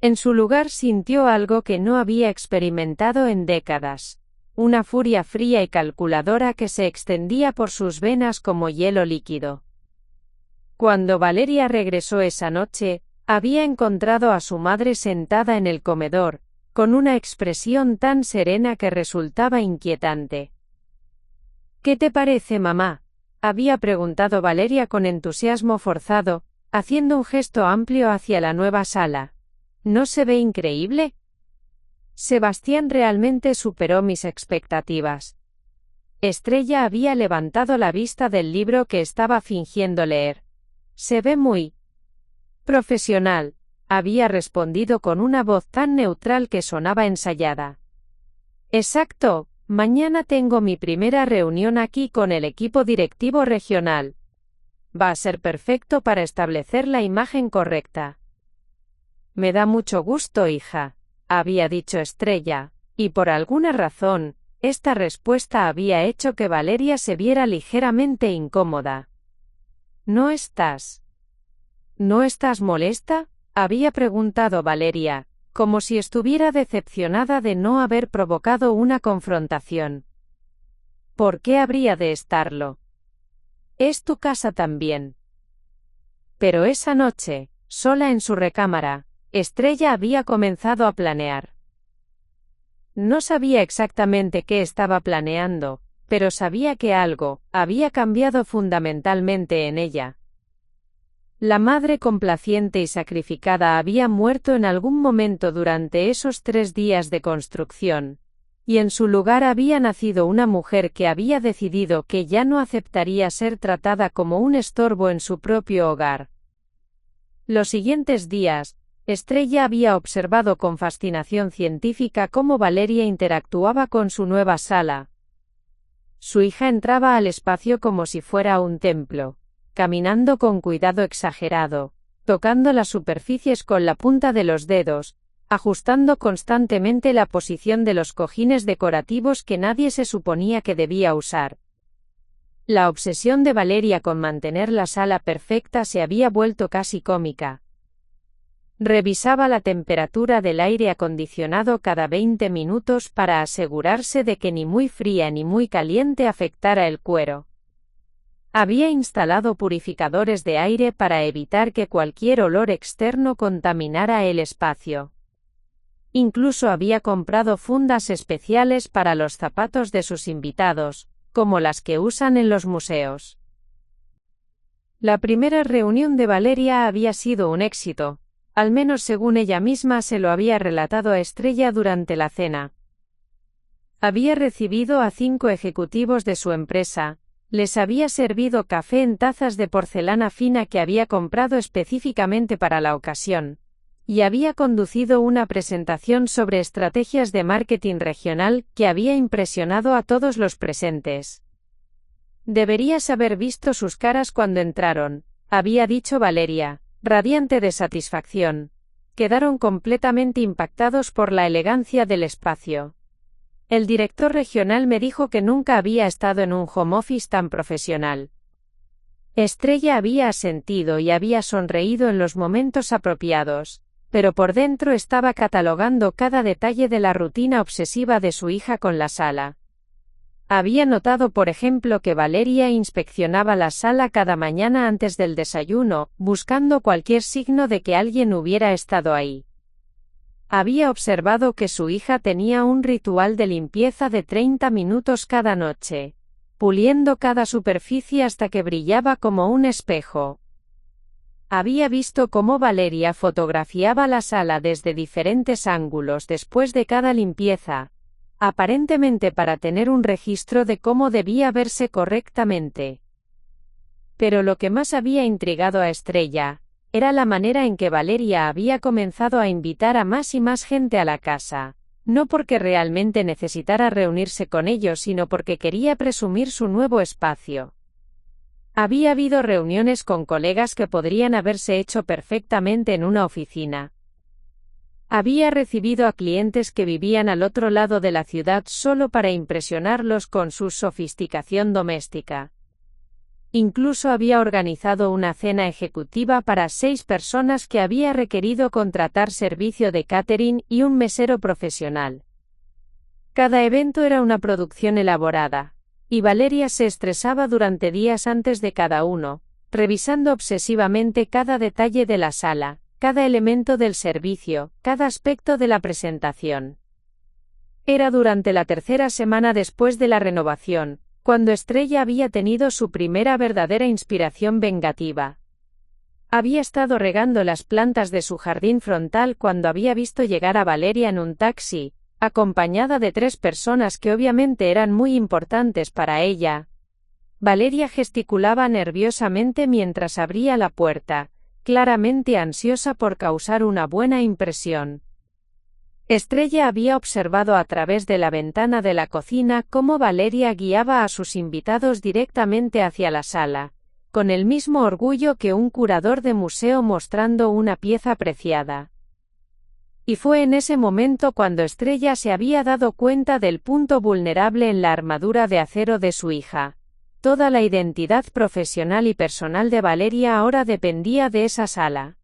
En su lugar sintió algo que no había experimentado en décadas, una furia fría y calculadora que se extendía por sus venas como hielo líquido. Cuando Valeria regresó esa noche, había encontrado a su madre sentada en el comedor, con una expresión tan serena que resultaba inquietante. «¿Qué te parece, mamá?», había preguntado Valeria con entusiasmo forzado, haciendo un gesto amplio hacia la nueva sala. ¿No se ve increíble? Sebastián realmente superó mis expectativas. Estrella había levantado la vista del libro que estaba fingiendo leer. Se ve muy profesional, había respondido con una voz tan neutral que sonaba ensayada. Exacto, mañana tengo mi primera reunión aquí con el equipo directivo regional. Va a ser perfecto para establecer la imagen correcta. Me da mucho gusto, hija, había dicho Estrella, y por alguna razón, esta respuesta había hecho que Valeria se viera ligeramente incómoda. ¿No estás molesta?, había preguntado Valeria, como si estuviera decepcionada de no haber provocado una confrontación. ¿Por qué habría de estarlo? Es tu casa también. Pero esa noche, sola en su recámara, Estrella había comenzado a planear. No sabía exactamente qué estaba planeando, pero sabía que algo había cambiado fundamentalmente en ella. La madre complaciente y sacrificada había muerto en algún momento durante esos 3 días de construcción, y en su lugar había nacido una mujer que había decidido que ya no aceptaría ser tratada como un estorbo en su propio hogar. Los siguientes días, Estrella había observado con fascinación científica cómo Valeria interactuaba con su nueva sala. Su hija entraba al espacio como si fuera un templo, caminando con cuidado exagerado, tocando las superficies con la punta de los dedos, ajustando constantemente la posición de los cojines decorativos que nadie se suponía que debía usar. La obsesión de Valeria con mantener la sala perfecta se había vuelto casi cómica. Revisaba la temperatura del aire acondicionado cada 20 minutos para asegurarse de que ni muy fría ni muy caliente afectara el cuero. Había instalado purificadores de aire para evitar que cualquier olor externo contaminara el espacio. Incluso había comprado fundas especiales para los zapatos de sus invitados, como las que usan en los museos. La primera reunión de Valeria había sido un éxito, al menos según ella misma se lo había relatado a Estrella durante la cena. Había recibido a 5 ejecutivos de su empresa, les había servido café en tazas de porcelana fina que había comprado específicamente para la ocasión, y había conducido una presentación sobre estrategias de marketing regional que había impresionado a todos los presentes. Deberías haber visto sus caras cuando entraron, había dicho Valeria, radiante de satisfacción. Quedaron completamente impactados por la elegancia del espacio. El director regional me dijo que nunca había estado en un home office tan profesional. Estrella había asentido y había sonreído en los momentos apropiados, pero por dentro estaba catalogando cada detalle de la rutina obsesiva de su hija con la sala. Había notado, por ejemplo, que Valeria inspeccionaba la sala cada mañana antes del desayuno, buscando cualquier signo de que alguien hubiera estado ahí. Había observado que su hija tenía un ritual de limpieza de 30 minutos cada noche, puliendo cada superficie hasta que brillaba como un espejo. Había visto cómo Valeria fotografiaba la sala desde diferentes ángulos después de cada limpieza, aparentemente para tener un registro de cómo debía verse correctamente. Pero lo que más había intrigado a Estrella era la manera en que Valeria había comenzado a invitar a más y más gente a la casa, no porque realmente necesitara reunirse con ellos, sino porque quería presumir su nuevo espacio. Había habido reuniones con colegas que podrían haberse hecho perfectamente en una oficina. Había recibido a clientes que vivían al otro lado de la ciudad solo para impresionarlos con su sofisticación doméstica. Incluso había organizado una cena ejecutiva para 6 personas que había requerido contratar servicio de catering y un mesero profesional. Cada evento era una producción elaborada, y Valeria se estresaba durante días antes de cada uno, revisando obsesivamente cada detalle de la sala, cada elemento del servicio, cada aspecto de la presentación. Era durante la tercera semana después de la renovación, cuando Estrella había tenido su primera verdadera inspiración vengativa. Había estado regando las plantas de su jardín frontal cuando había visto llegar a Valeria en un taxi, acompañada de 3 personas que obviamente eran muy importantes para ella. Valeria gesticulaba nerviosamente mientras abría la puerta, claramente ansiosa por causar una buena impresión. Estrella había observado a través de la ventana de la cocina cómo Valeria guiaba a sus invitados directamente hacia la sala, con el mismo orgullo que un curador de museo mostrando una pieza preciada. Y fue en ese momento cuando Estrella se había dado cuenta del punto vulnerable en la armadura de acero de su hija. Toda la identidad profesional y personal de Valeria ahora dependía de esa sala.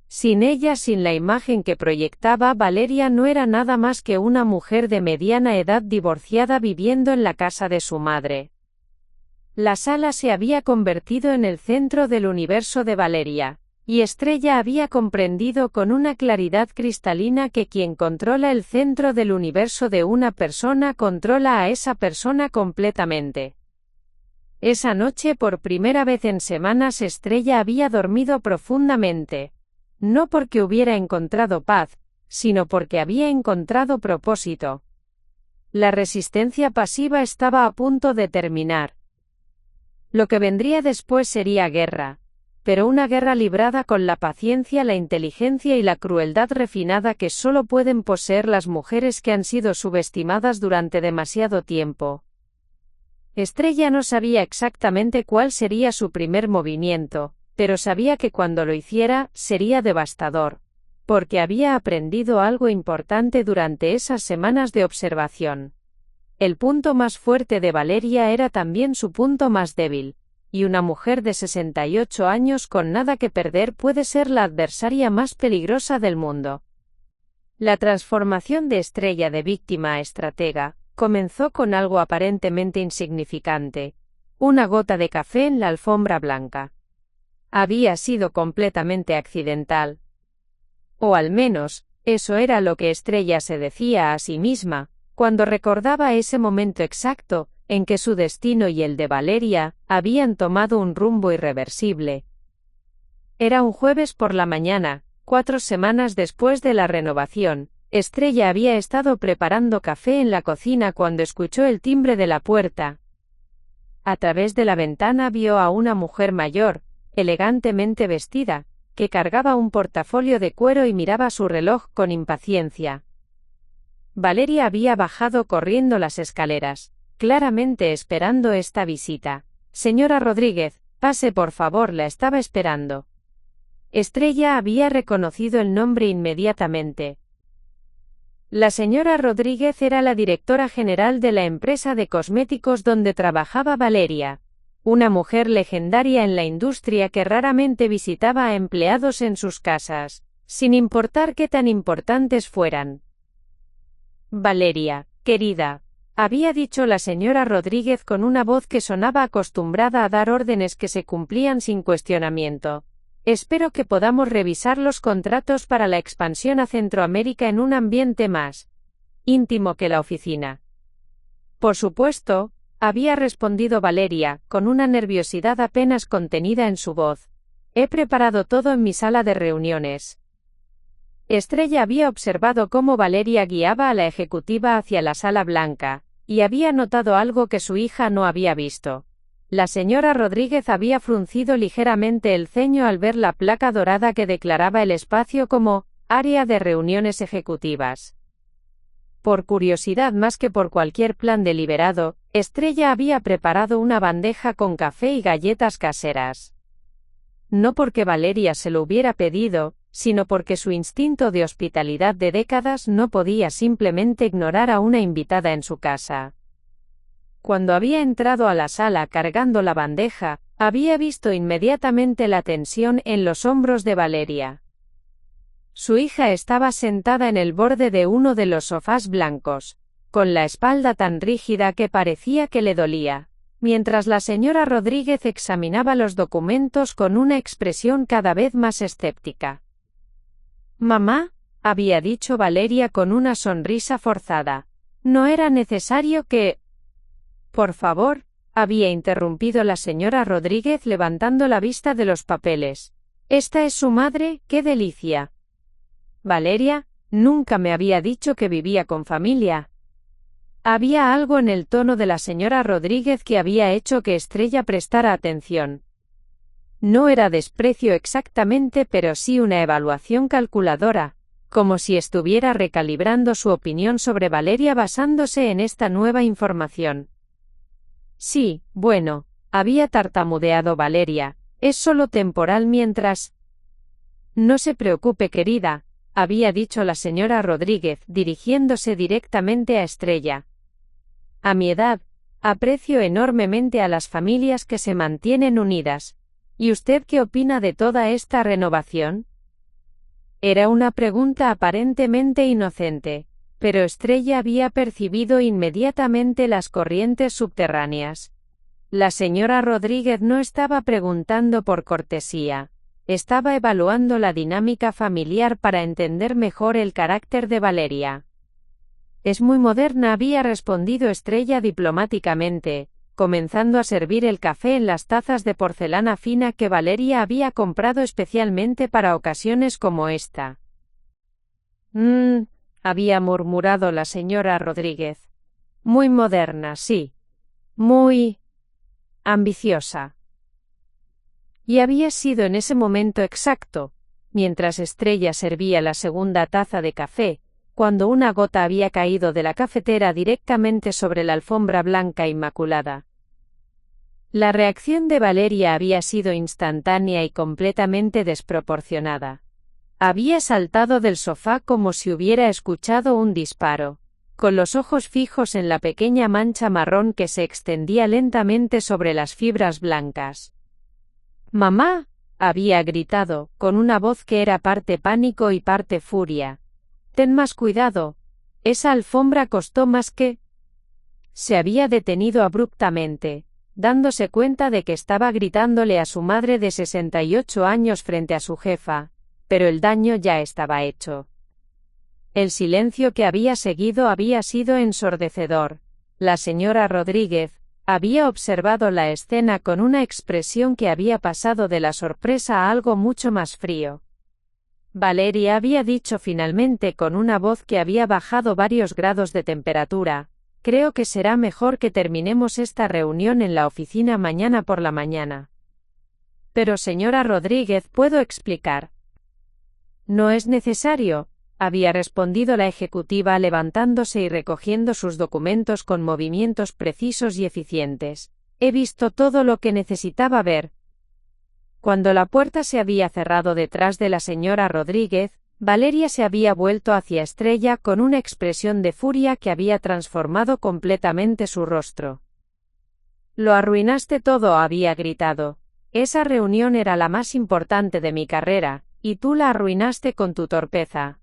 Sin ella, sin la imagen que proyectaba, Valeria no era nada más que una mujer de mediana edad divorciada viviendo en la casa de su madre. La sala se había convertido en el centro del universo de Valeria, y Estrella había comprendido con una claridad cristalina que quien controla el centro del universo de una persona controla a esa persona completamente. Esa noche, por primera vez en semanas, Estrella había dormido profundamente. No porque hubiera encontrado paz, sino porque había encontrado propósito. La resistencia pasiva estaba a punto de terminar. Lo que vendría después sería guerra, pero una guerra librada con la paciencia, la inteligencia y la crueldad refinada que solo pueden poseer las mujeres que han sido subestimadas durante demasiado tiempo. Estrella no sabía exactamente cuál sería su primer movimiento, pero sabía que cuando lo hiciera, sería devastador, porque había aprendido algo importante durante esas semanas de observación. El punto más fuerte de Valeria era también su punto más débil, y una mujer de 68 años con nada que perder puede ser la adversaria más peligrosa del mundo. La transformación de Estrella de víctima a estratega comenzó con algo aparentemente insignificante, una gota de café en la alfombra blanca. Había sido completamente accidental. O al menos, eso era lo que Estrella se decía a sí misma, cuando recordaba ese momento exacto, en que su destino y el de Valeria habían tomado un rumbo irreversible. Era un jueves por la mañana, 4 semanas después de la renovación. Estrella había estado preparando café en la cocina cuando escuchó el timbre de la puerta. A través de la ventana vio a una mujer mayor, elegantemente vestida, que cargaba un portafolio de cuero y miraba su reloj con impaciencia. Valeria había bajado corriendo las escaleras, claramente esperando esta visita. Señora Rodríguez, pase por favor, la estaba esperando. Estrella había reconocido el nombre inmediatamente. La señora Rodríguez era la directora general de la empresa de cosméticos donde trabajaba Valeria, una mujer legendaria en la industria que raramente visitaba a empleados en sus casas, sin importar qué tan importantes fueran. Valeria, querida, había dicho la señora Rodríguez con una voz que sonaba acostumbrada a dar órdenes que se cumplían sin cuestionamiento. Espero que podamos revisar los contratos para la expansión a Centroamérica en un ambiente más íntimo que la oficina. Por supuesto, había respondido Valeria, con una nerviosidad apenas contenida en su voz. He preparado todo en mi sala de reuniones. Estrella había observado cómo Valeria guiaba a la ejecutiva hacia la sala blanca, y había notado algo que su hija no había visto. La señora Rodríguez había fruncido ligeramente el ceño al ver la placa dorada que declaraba el espacio como área de reuniones ejecutivas. Por curiosidad más que por cualquier plan deliberado, Estrella había preparado una bandeja con café y galletas caseras. No porque Valeria se lo hubiera pedido, sino porque su instinto de hospitalidad de décadas no podía simplemente ignorar a una invitada en su casa. Cuando había entrado a la sala cargando la bandeja, había visto inmediatamente la tensión en los hombros de Valeria. Su hija estaba sentada en el borde de uno de los sofás blancos, con la espalda tan rígida que parecía que le dolía, mientras la señora Rodríguez examinaba los documentos con una expresión cada vez más escéptica. «Mamá», había dicho Valeria con una sonrisa forzada, «no era necesario que...» «Por favor», había interrumpido la señora Rodríguez levantando la vista de los papeles. «¿Esta es su madre? ¡Qué delicia!» «Valeria, nunca me había dicho que vivía con familia». Había algo en el tono de la señora Rodríguez que había hecho que Estrella prestara atención. No era desprecio exactamente, pero sí una evaluación calculadora, como si estuviera recalibrando su opinión sobre Valeria basándose en esta nueva información. «Sí, bueno», había tartamudeado Valeria, «es solo temporal mientras...». «No se preocupe, querida», había dicho la señora Rodríguez dirigiéndose directamente a Estrella. «A mi edad, aprecio enormemente a las familias que se mantienen unidas. ¿Y usted qué opina de toda esta renovación?». Era una pregunta aparentemente inocente, pero Estrella había percibido inmediatamente las corrientes subterráneas. La señora Rodríguez no estaba preguntando por cortesía, estaba evaluando la dinámica familiar para entender mejor el carácter de Valeria. «Es muy moderna», había respondido Estrella diplomáticamente, comenzando a servir el café en las tazas de porcelana fina que Valeria había comprado especialmente para ocasiones como esta. Había murmurado la señora Rodríguez. «Muy moderna, sí. Muy... ambiciosa». Y había sido en ese momento exacto, mientras Estrella servía la segunda taza de café, cuando una gota había caído de la cafetera directamente sobre la alfombra blanca inmaculada. La reacción de Valeria había sido instantánea y completamente desproporcionada. Había saltado del sofá como si hubiera escuchado un disparo, con los ojos fijos en la pequeña mancha marrón que se extendía lentamente sobre las fibras blancas. «¡Mamá!», había gritado, con una voz que era parte pánico y parte furia. «Ten más cuidado. Esa alfombra costó más que...». Se había detenido abruptamente. dándose cuenta de que estaba gritándole a su madre de 68 años frente a su jefa, pero el daño ya estaba hecho. El silencio que había seguido había sido ensordecedor. La señora Rodríguez había observado la escena con una expresión que había pasado de la sorpresa a algo mucho más frío. Valeria había dicho finalmente con una voz que había bajado varios grados de temperatura: creo que será mejor que terminemos esta reunión en la oficina mañana por la mañana. Pero señora Rodríguez, ¿puedo explicar? No es necesario, había respondido la ejecutiva levantándose y recogiendo sus documentos con movimientos precisos y eficientes. He visto todo lo que necesitaba ver. Cuando la puerta se había cerrado detrás de la señora Rodríguez, Valeria se había vuelto hacia Estrella con una expresión de furia que había transformado completamente su rostro. Lo arruinaste todo, había gritado. Esa reunión era la más importante de mi carrera, y tú la arruinaste con tu torpeza.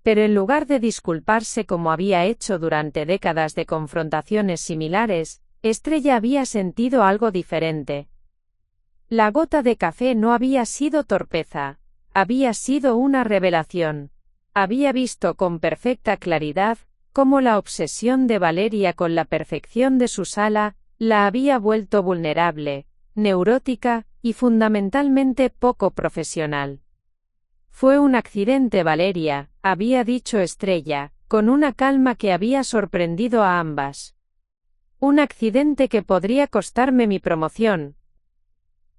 Pero en lugar de disculparse como había hecho durante décadas de confrontaciones similares, Estrella había sentido algo diferente. La gota de café no había sido torpeza, había sido una revelación. Había visto con perfecta claridad cómo la obsesión de Valeria con la perfección de su sala la había vuelto vulnerable, neurótica y fundamentalmente poco profesional. Fue un accidente, Valeria, había dicho Estrella, con una calma que había sorprendido a ambas. Un accidente que podría costarme mi promoción.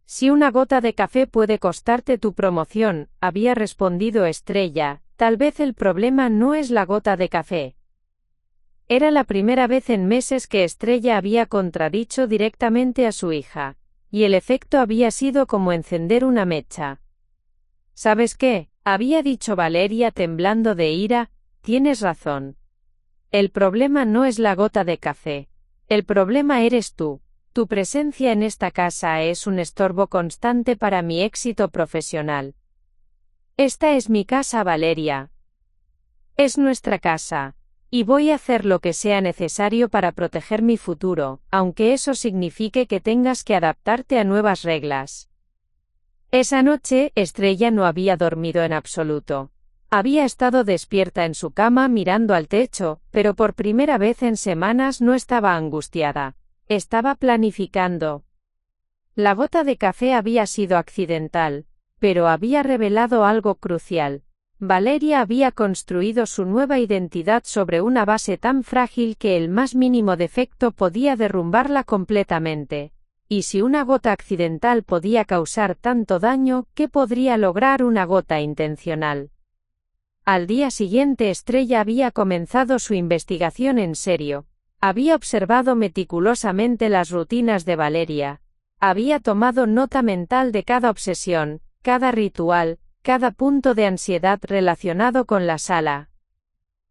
Si una gota de café puede costarte tu promoción, había respondido Estrella, tal vez el problema no es la gota de café. Era la primera vez en meses que Estrella había contradicho directamente a su hija, y el efecto había sido como encender una mecha. ¿Sabes qué?, había dicho Valeria temblando de ira, tienes razón. El problema no es la gota de café. El problema eres tú. Tu presencia en esta casa es un estorbo constante para mi éxito profesional. Esta es mi casa, Valeria. Es nuestra casa. Y voy a hacer lo que sea necesario para proteger mi futuro, aunque eso signifique que tengas que adaptarte a nuevas reglas. Esa noche, Estrella no había dormido en absoluto. Había estado despierta en su cama mirando al techo, pero por primera vez en semanas no estaba angustiada. Estaba planificando. La gota de café había sido accidental, pero había revelado algo crucial. Valeria había construido su nueva identidad sobre una base tan frágil que el más mínimo defecto podía derrumbarla completamente. Y si una gota accidental podía causar tanto daño, ¿qué podría lograr una gota intencional? Al día siguiente Estrella había comenzado su investigación en serio. Había observado meticulosamente las rutinas de Valeria. Había tomado nota mental de cada obsesión, cada ritual, cada punto de ansiedad relacionado con la sala.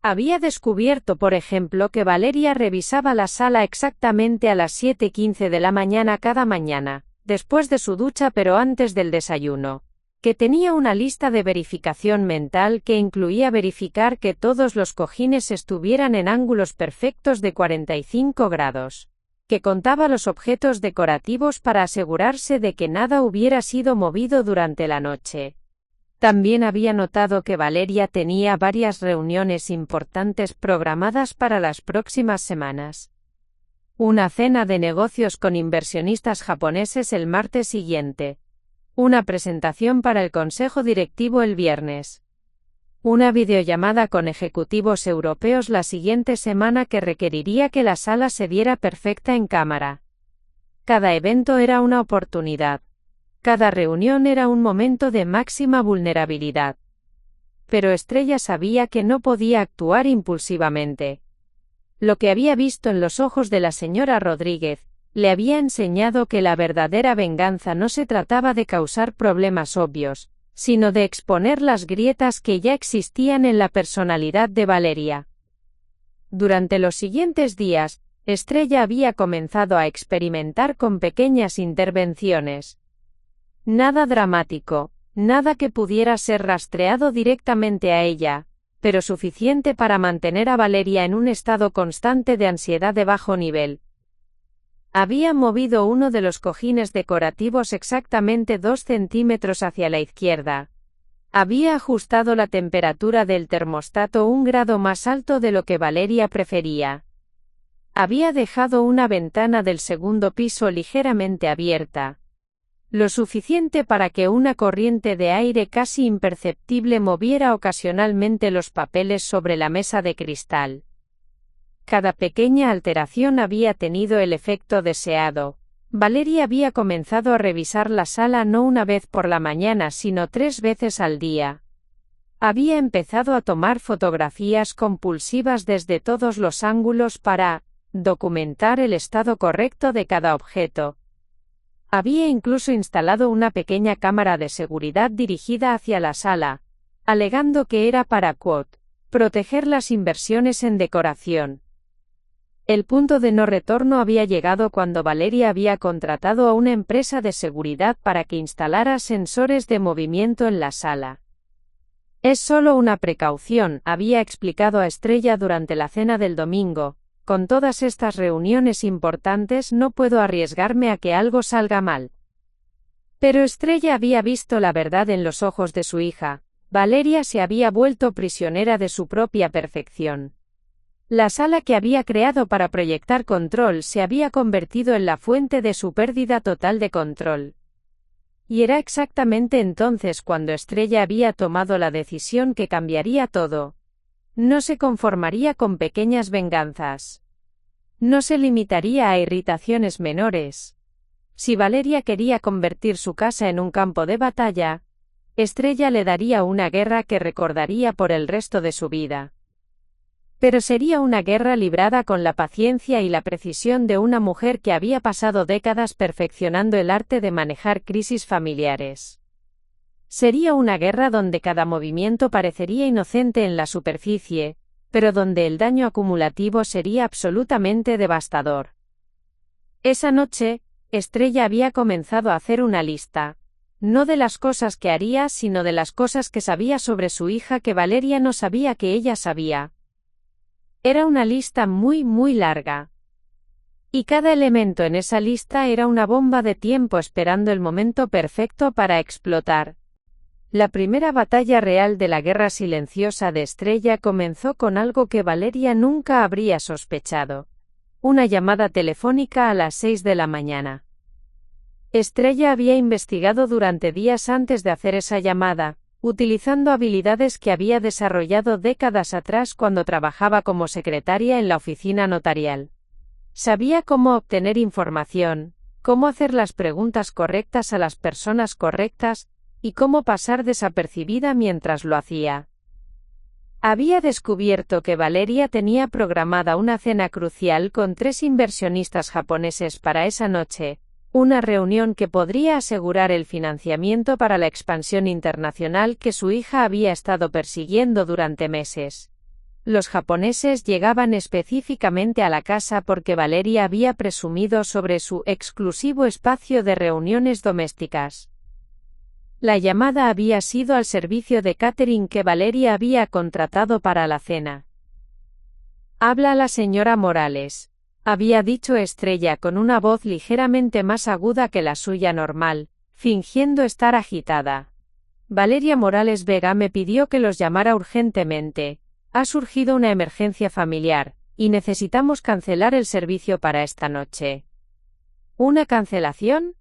Había descubierto, por ejemplo, que Valeria revisaba la sala exactamente a las 7:15 de la mañana cada mañana, después de su ducha pero antes del desayuno. Que tenía una lista de verificación mental que incluía verificar que todos los cojines estuvieran en ángulos perfectos de 45 grados. Que contaba los objetos decorativos para asegurarse de que nada hubiera sido movido durante la noche. También había notado que Valeria tenía varias reuniones importantes programadas para las próximas semanas. Una cena de negocios con inversionistas japoneses el martes siguiente. Una presentación para el consejo directivo el viernes. Una videollamada con ejecutivos europeos la siguiente semana que requeriría que la sala se viera perfecta en cámara. Cada evento era una oportunidad. Cada reunión era un momento de máxima vulnerabilidad. Pero Estrella sabía que no podía actuar impulsivamente. Lo que había visto en los ojos de la señora Rodríguez le había enseñado que la verdadera venganza no se trataba de causar problemas obvios, sino de exponer las grietas que ya existían en la personalidad de Valeria. Durante los siguientes días, Estrella había comenzado a experimentar con pequeñas intervenciones. Nada dramático, nada que pudiera ser rastreado directamente a ella, pero suficiente para mantener a Valeria en un estado constante de ansiedad de bajo nivel. Había movido uno de los cojines decorativos exactamente 2 centímetros hacia la izquierda. Había ajustado la temperatura del termostato 1 grado más alto de lo que Valeria prefería. Había dejado una ventana del segundo piso ligeramente abierta. Lo suficiente para que una corriente de aire casi imperceptible moviera ocasionalmente los papeles sobre la mesa de cristal. Cada pequeña alteración había tenido el efecto deseado. Valeria había comenzado a revisar la sala no una vez por la mañana sino 3 veces al día. Había empezado a tomar fotografías compulsivas desde todos los ángulos para documentar el estado correcto de cada objeto. Había incluso instalado una pequeña cámara de seguridad dirigida hacia la sala, alegando que era para proteger las inversiones en decoración. El punto de no retorno había llegado cuando Valeria había contratado a una empresa de seguridad para que instalara sensores de movimiento en la sala. Es solo una precaución, había explicado a Estrella durante la cena del domingo. Con todas estas reuniones importantes no puedo arriesgarme a que algo salga mal. Pero Estrella había visto la verdad en los ojos de su hija. Valeria se había vuelto prisionera de su propia perfección. La sala que había creado para proyectar control se había convertido en la fuente de su pérdida total de control. Y era exactamente entonces cuando Estrella había tomado la decisión que cambiaría todo. No se conformaría con pequeñas venganzas. No se limitaría a irritaciones menores. Si Valeria quería convertir su casa en un campo de batalla, Estrella le daría una guerra que recordaría por el resto de su vida. Pero sería una guerra librada con la paciencia y la precisión de una mujer que había pasado décadas perfeccionando el arte de manejar crisis familiares. Sería una guerra donde cada movimiento parecería inocente en la superficie, pero donde el daño acumulativo sería absolutamente devastador. Esa noche, Estrella había comenzado a hacer una lista, no de las cosas que haría, sino de las cosas que sabía sobre su hija que Valeria no sabía que ella sabía. Era una lista muy larga. Y cada elemento en esa lista era una bomba de tiempo esperando el momento perfecto para explotar. La primera batalla real de la guerra silenciosa de Estrella comenzó con algo que Valeria nunca habría sospechado. Una llamada telefónica a las 6 de la mañana. Estrella había investigado durante días antes de hacer esa llamada, utilizando habilidades que había desarrollado décadas atrás cuando trabajaba como secretaria en la oficina notarial. Sabía cómo obtener información, cómo hacer las preguntas correctas a las personas correctas, y cómo pasar desapercibida mientras lo hacía. Había descubierto que Valeria tenía programada una cena crucial con 3 inversionistas japoneses para esa noche, una reunión que podría asegurar el financiamiento para la expansión internacional que su hija había estado persiguiendo durante meses. Los japoneses llegaban específicamente a la casa porque Valeria había presumido sobre su exclusivo espacio de reuniones domésticas. La llamada había sido al servicio de catering que Valeria había contratado para la cena. «Habla la señora Morales», había dicho Estrella con una voz ligeramente más aguda que la suya normal, fingiendo estar agitada. Valeria Morales Vega me pidió que los llamara urgentemente. Ha surgido una emergencia familiar, y necesitamos cancelar el servicio para esta noche. ¿Una cancelación?,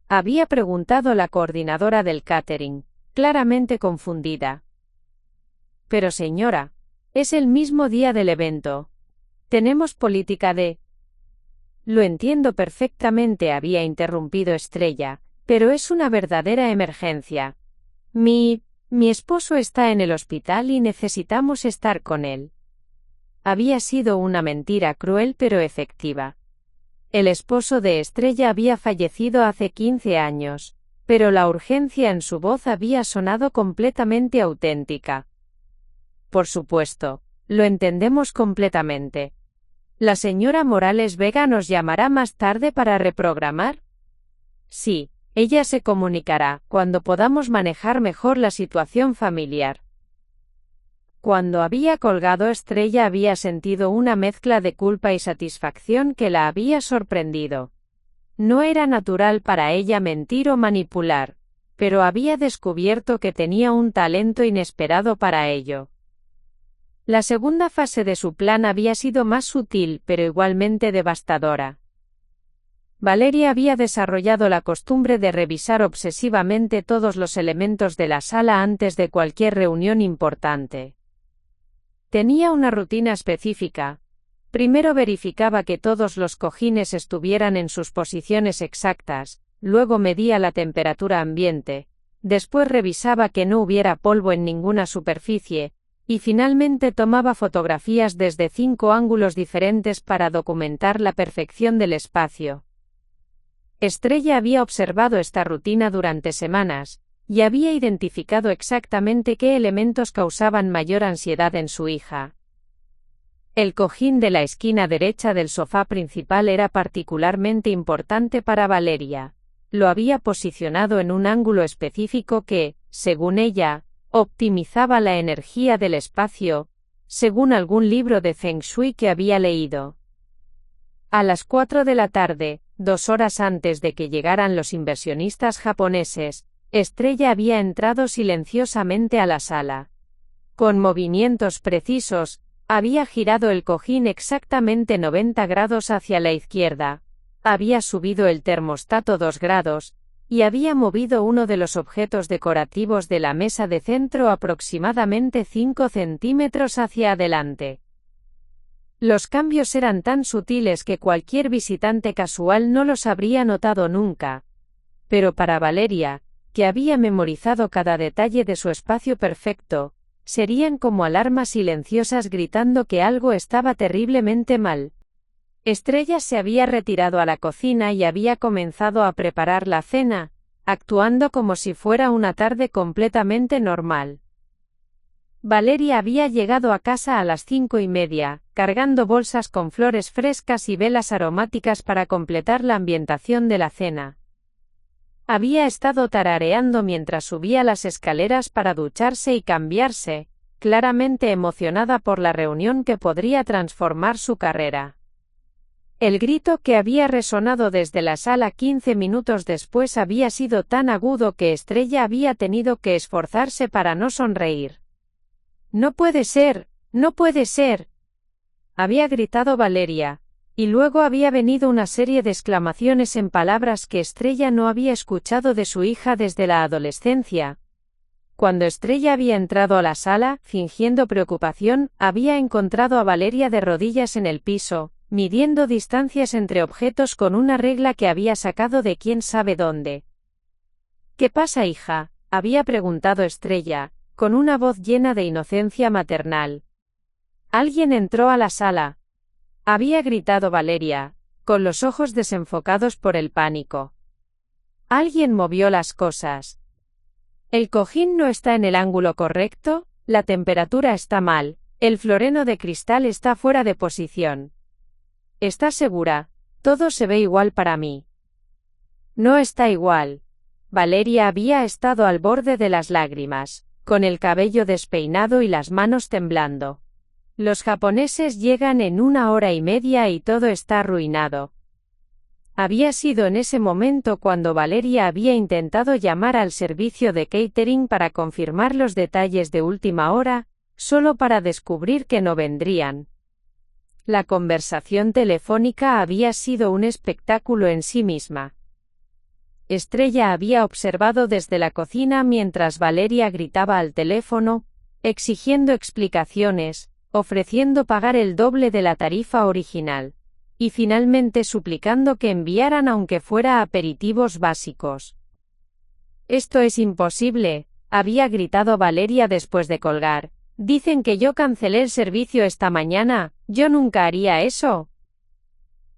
había preguntado la coordinadora del catering, claramente confundida. Pero señora, es el mismo día del evento. Tenemos política de... Lo entiendo perfectamente, había interrumpido Estrella, pero es una verdadera emergencia. Mi esposo está en el hospital y necesitamos estar con él. Había sido una mentira cruel pero efectiva. El esposo de Estrella había fallecido hace 15 años, pero la urgencia en su voz había sonado completamente auténtica. Por supuesto, lo entendemos completamente. ¿La señora Morales Vega nos llamará más tarde para reprogramar? Sí, ella se comunicará cuando podamos manejar mejor la situación familiar. Cuando había colgado Estrella había sentido una mezcla de culpa y satisfacción que la había sorprendido. No era natural para ella mentir o manipular, pero había descubierto que tenía un talento inesperado para ello. La segunda fase de su plan había sido más sutil pero igualmente devastadora. Valeria había desarrollado la costumbre de revisar obsesivamente todos los elementos de la sala antes de cualquier reunión importante. Tenía una rutina específica. Primero verificaba que todos los cojines estuvieran en sus posiciones exactas, luego medía la temperatura ambiente, después revisaba que no hubiera polvo en ninguna superficie, y finalmente tomaba fotografías desde 5 ángulos diferentes para documentar la perfección del espacio. Estrella había observado esta rutina durante semanas, y había identificado exactamente qué elementos causaban mayor ansiedad en su hija. El cojín de la esquina derecha del sofá principal era particularmente importante para Valeria. Lo había posicionado en un ángulo específico que, según ella, optimizaba la energía del espacio, según algún libro de Feng Shui que había leído. A las 4 de la tarde, 2 horas antes de que llegaran los inversionistas japoneses, Estrella había entrado silenciosamente a la sala. Con movimientos precisos, había girado el cojín exactamente 90 grados hacia la izquierda, había subido el termostato 2 grados, y había movido uno de los objetos decorativos de la mesa de centro aproximadamente 5 centímetros hacia adelante. Los cambios eran tan sutiles que cualquier visitante casual no los habría notado nunca. Pero para Valeria, que había memorizado cada detalle de su espacio perfecto, serían como alarmas silenciosas gritando que algo estaba terriblemente mal. Estrella se había retirado a la cocina y había comenzado a preparar la cena, actuando como si fuera una tarde completamente normal. Valeria había llegado a casa a las 5:30, cargando bolsas con flores frescas y velas aromáticas para completar la ambientación de la cena. Había estado tarareando mientras subía las escaleras para ducharse y cambiarse, claramente emocionada por la reunión que podría transformar su carrera. El grito que había resonado desde la sala 15 minutos después había sido tan agudo que Estrella había tenido que esforzarse para no sonreír. «¡No puede ser! ¡No puede ser!», había gritado Valeria, y luego había venido una serie de exclamaciones en palabras que Estrella no había escuchado de su hija desde la adolescencia. Cuando Estrella había entrado a la sala, fingiendo preocupación, había encontrado a Valeria de rodillas en el piso, midiendo distancias entre objetos con una regla que había sacado de quién sabe dónde. «¿Qué pasa, hija?», había preguntado Estrella, con una voz llena de inocencia maternal. «Alguien entró a la sala», había gritado Valeria, con los ojos desenfocados por el pánico. «Alguien movió las cosas. El cojín no está en el ángulo correcto, la temperatura está mal, el floreno de cristal está fuera de posición. ¿Estás segura? Todo se ve igual para mí». «No está igual». Valeria había estado al borde de las lágrimas, con el cabello despeinado y las manos temblando. «Los japoneses llegan en 1 hora y media y todo está arruinado». Había sido en ese momento cuando Valeria había intentado llamar al servicio de catering para confirmar los detalles de última hora, solo para descubrir que no vendrían. La conversación telefónica había sido un espectáculo en sí misma. Estrella había observado desde la cocina mientras Valeria gritaba al teléfono, exigiendo explicaciones, ofreciendo pagar el doble de la tarifa original, y finalmente suplicando que enviaran aunque fuera aperitivos básicos. «Esto es imposible», había gritado Valeria después de colgar. «Dicen que yo cancelé el servicio esta mañana, yo nunca haría eso».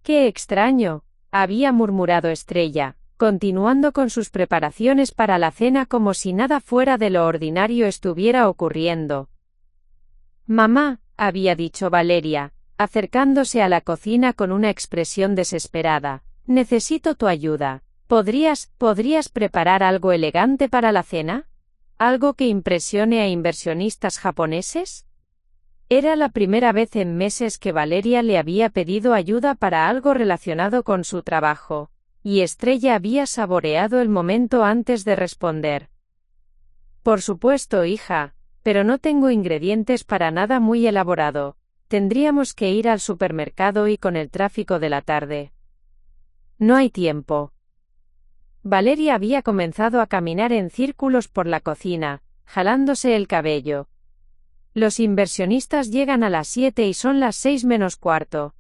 «Qué extraño», había murmurado Estrella, continuando con sus preparaciones para la cena como si nada fuera de lo ordinario estuviera ocurriendo. «Mamá», había dicho Valeria, acercándose a la cocina con una expresión desesperada, «necesito tu ayuda. ¿Podrías preparar algo elegante para la cena? ¿Algo que impresione a inversionistas japoneses?» Era la primera vez en meses que Valeria le había pedido ayuda para algo relacionado con su trabajo, y Estrella había saboreado el momento antes de responder. Por supuesto, hija, pero no tengo ingredientes para nada muy elaborado. Tendríamos que ir al supermercado y con el tráfico de la tarde. No hay tiempo. Valeria había comenzado a caminar en círculos por la cocina, jalándose el cabello. Los inversionistas llegan a las 7 y son las 6 menos cuarto.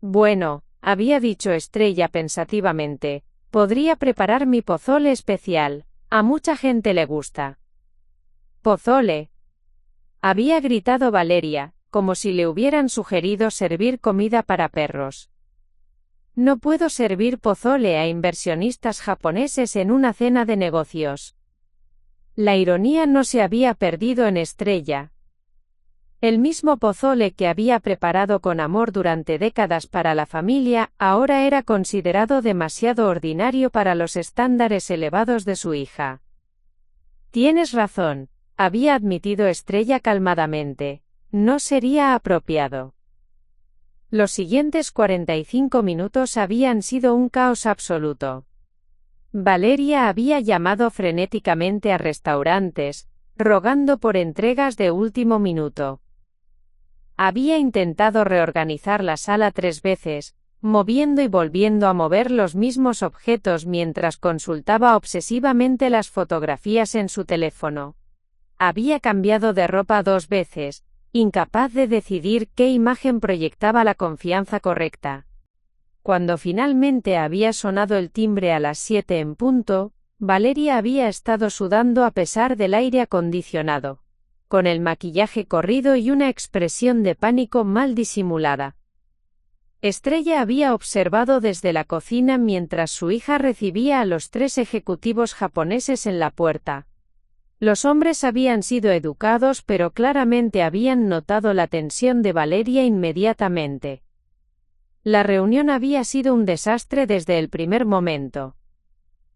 Bueno, había dicho Estrella pensativamente, podría preparar mi pozole especial. A mucha gente le gusta. ¿Pozole? Había gritado Valeria, como si le hubieran sugerido servir comida para perros. No puedo servir pozole a inversionistas japoneses en una cena de negocios. La ironía no se había perdido en Estrella. El mismo pozole que había preparado con amor durante décadas para la familia, ahora era considerado demasiado ordinario para los estándares elevados de su hija. Tienes razón, había admitido Estrella calmadamente. No sería apropiado. Los siguientes 45 minutos habían sido un caos absoluto. Valeria había llamado frenéticamente a restaurantes, rogando por entregas de último minuto. Había intentado reorganizar la sala 3 veces, moviendo y volviendo a mover los mismos objetos mientras consultaba obsesivamente las fotografías en su teléfono. Había cambiado de ropa 2 veces, incapaz de decidir qué imagen proyectaba la confianza correcta. Cuando finalmente había sonado el timbre a las 7 en punto, Valeria había estado sudando a pesar del aire acondicionado, con el maquillaje corrido y una expresión de pánico mal disimulada. Estrella había observado desde la cocina mientras su hija recibía a los 3 ejecutivos japoneses en la puerta. Los hombres habían sido educados pero claramente habían notado la tensión de Valeria inmediatamente. La reunión había sido un desastre desde el primer momento.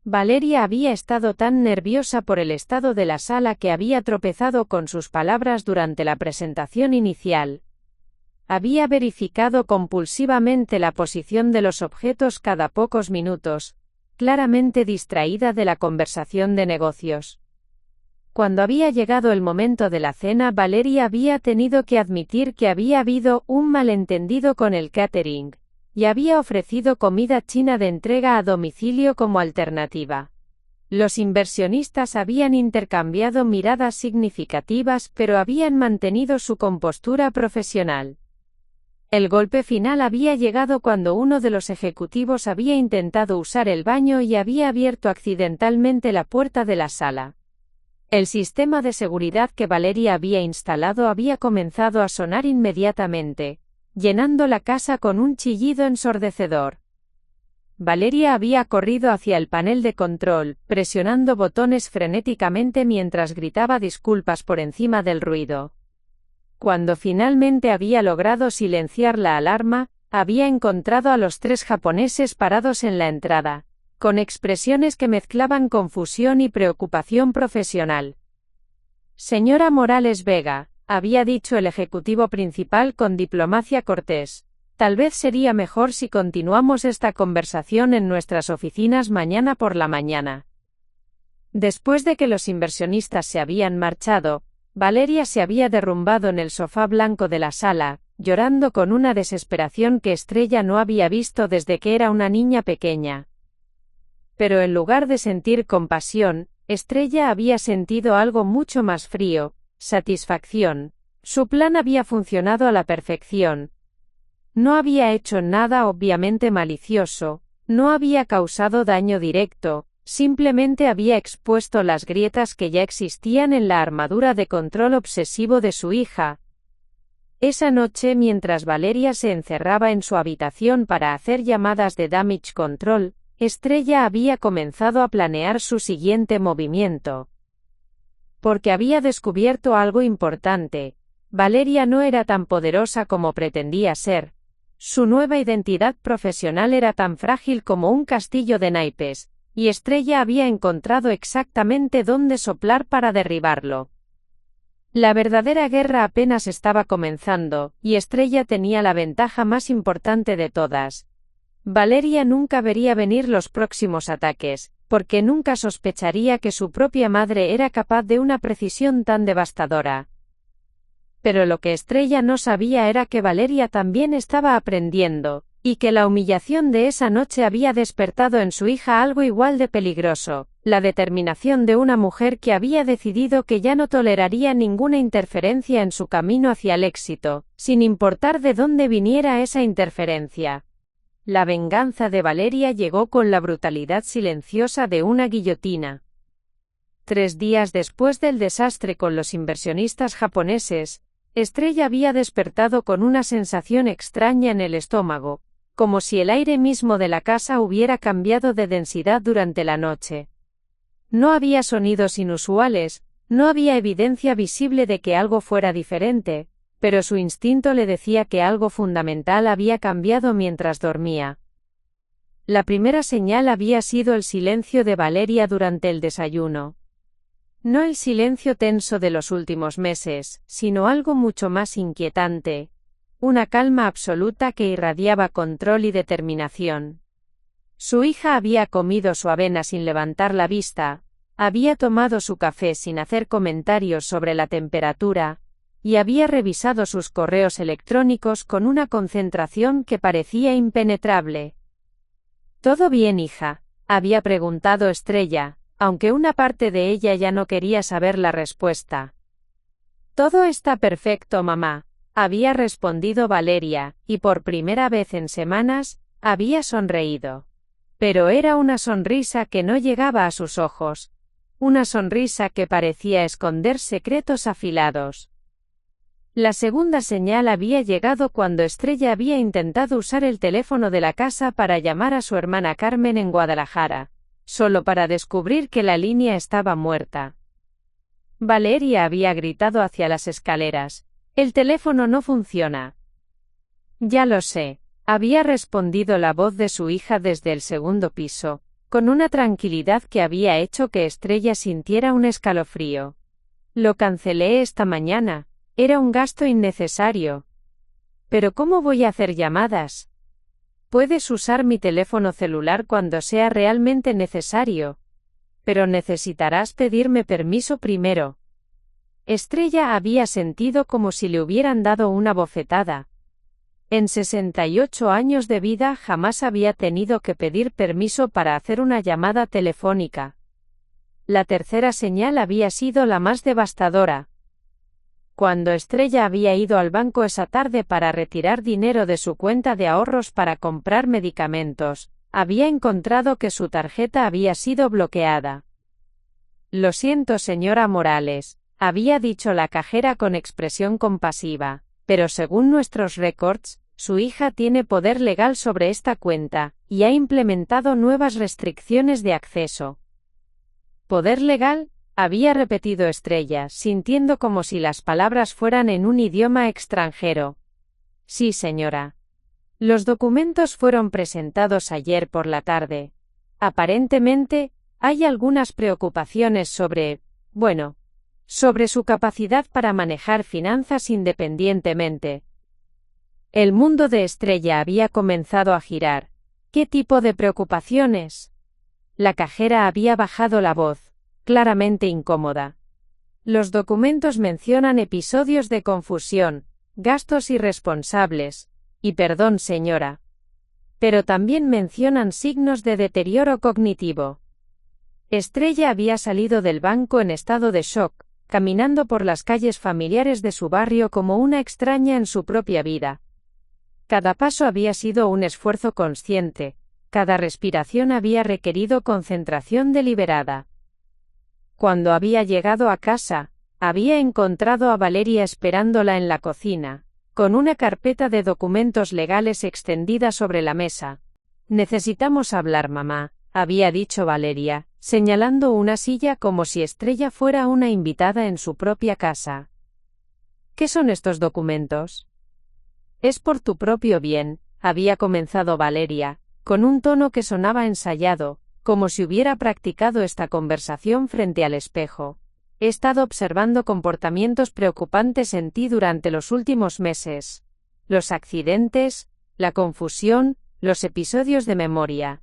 Valeria había estado tan nerviosa por el estado de la sala que había tropezado con sus palabras durante la presentación inicial. Había verificado compulsivamente la posición de los objetos cada pocos minutos, claramente distraída de la conversación de negocios. Cuando había llegado el momento de la cena, Valeria había tenido que admitir que había habido un malentendido con el catering, y había ofrecido comida china de entrega a domicilio como alternativa. Los inversionistas habían intercambiado miradas significativas pero habían mantenido su compostura profesional. El golpe final había llegado cuando uno de los ejecutivos había intentado usar el baño y había abierto accidentalmente la puerta de la sala. El sistema de seguridad que Valeria había instalado había comenzado a sonar inmediatamente, llenando la casa con un chillido ensordecedor. Valeria había corrido hacia el panel de control, presionando botones frenéticamente mientras gritaba disculpas por encima del ruido. Cuando finalmente había logrado silenciar la alarma, había encontrado a los 3 japoneses parados en la entrada, con expresiones que mezclaban confusión y preocupación profesional. Señora Morales Vega, había dicho el ejecutivo principal con diplomacia cortés, tal vez sería mejor si continuamos esta conversación en nuestras oficinas mañana por la mañana. Después de que los inversionistas se habían marchado, Valeria se había derrumbado en el sofá blanco de la sala, llorando con una desesperación que Estrella no había visto desde que era una niña pequeña. Pero en lugar de sentir compasión, Estrella había sentido algo mucho más frío, satisfacción. Su plan había funcionado a la perfección. No había hecho nada obviamente malicioso, no había causado daño directo, simplemente había expuesto las grietas que ya existían en la armadura de control obsesivo de su hija. Esa noche, mientras Valeria se encerraba en su habitación para hacer llamadas de damage control, Estrella había comenzado a planear su siguiente movimiento. Porque había descubierto algo importante. Valeria no era tan poderosa como pretendía ser. Su nueva identidad profesional era tan frágil como un castillo de naipes, y Estrella había encontrado exactamente dónde soplar para derribarlo. La verdadera guerra apenas estaba comenzando, y Estrella tenía la ventaja más importante de todas. Valeria nunca vería venir los próximos ataques, porque nunca sospecharía que su propia madre era capaz de una precisión tan devastadora. Pero lo que Estrella no sabía era que Valeria también estaba aprendiendo, y que la humillación de esa noche había despertado en su hija algo igual de peligroso, la determinación de una mujer que había decidido que ya no toleraría ninguna interferencia en su camino hacia el éxito, sin importar de dónde viniera esa interferencia. La venganza de Valeria llegó con la brutalidad silenciosa de una guillotina. 3 días después del desastre con los inversionistas japoneses, Estrella había despertado con una sensación extraña en el estómago, como si el aire mismo de la casa hubiera cambiado de densidad durante la noche. No había sonidos inusuales, no había evidencia visible de que algo fuera diferente, pero su instinto le decía que algo fundamental había cambiado mientras dormía. La primera señal había sido el silencio de Valeria durante el desayuno. No el silencio tenso de los últimos meses, sino algo mucho más inquietante. Una calma absoluta que irradiaba control y determinación. Su hija había comido su avena sin levantar la vista, había tomado su café sin hacer comentarios sobre la temperatura, y había revisado sus correos electrónicos con una concentración que parecía impenetrable. ¿Todo bien, hija?, había preguntado Estrella, aunque una parte de ella ya no quería saber la respuesta. Todo está perfecto, mamá, había respondido Valeria, y por primera vez en semanas, había sonreído. Pero era una sonrisa que no llegaba a sus ojos, una sonrisa que parecía esconder secretos afilados. La segunda señal había llegado cuando Estrella había intentado usar el teléfono de la casa para llamar a su hermana Carmen en Guadalajara, solo para descubrir que la línea estaba muerta. Valeria había gritado hacia las escaleras: «El teléfono no funciona». «Ya lo sé», había respondido la voz de su hija desde el segundo piso, con una tranquilidad que había hecho que Estrella sintiera un escalofrío. «Lo cancelé esta mañana. Era un gasto innecesario». «¿Pero cómo voy a hacer llamadas?» «Puedes usar mi teléfono celular cuando sea realmente necesario. Pero necesitarás pedirme permiso primero». Estrella había sentido como si le hubieran dado una bofetada. En 68 años de vida jamás había tenido que pedir permiso para hacer una llamada telefónica. La tercera señal había sido la más devastadora. Cuando Estrella había ido al banco esa tarde para retirar dinero de su cuenta de ahorros para comprar medicamentos, había encontrado que su tarjeta había sido bloqueada. «Lo siento, señora Morales», había dicho la cajera con expresión compasiva, «pero según nuestros récords, su hija tiene poder legal sobre esta cuenta, y ha implementado nuevas restricciones de acceso». «¿Poder legal?», había repetido Estrella, sintiendo como si las palabras fueran en un idioma extranjero. «Sí, señora. Los documentos fueron presentados ayer por la tarde. Aparentemente, hay algunas preocupaciones sobre su capacidad para manejar finanzas independientemente». El mundo de Estrella había comenzado a girar. ¿Qué tipo de preocupaciones? La cajera había bajado la voz, claramente incómoda. «Los documentos mencionan episodios de confusión, gastos irresponsables, y perdón, señora. Pero también mencionan signos de deterioro cognitivo». Estrella había salido del banco en estado de shock, caminando por las calles familiares de su barrio como una extraña en su propia vida. Cada paso había sido un esfuerzo consciente, cada respiración había requerido concentración deliberada. Cuando había llegado a casa, había encontrado a Valeria esperándola en la cocina, con una carpeta de documentos legales extendida sobre la mesa. «Necesitamos hablar, mamá», había dicho Valeria, señalando una silla como si Estrella fuera una invitada en su propia casa. «¿Qué son estos documentos?» «Es por tu propio bien», había comenzado Valeria, con un tono que sonaba ensayado, como si hubiera practicado esta conversación frente al espejo. «He estado observando comportamientos preocupantes en ti durante los últimos meses. Los accidentes, la confusión, los episodios de memoria.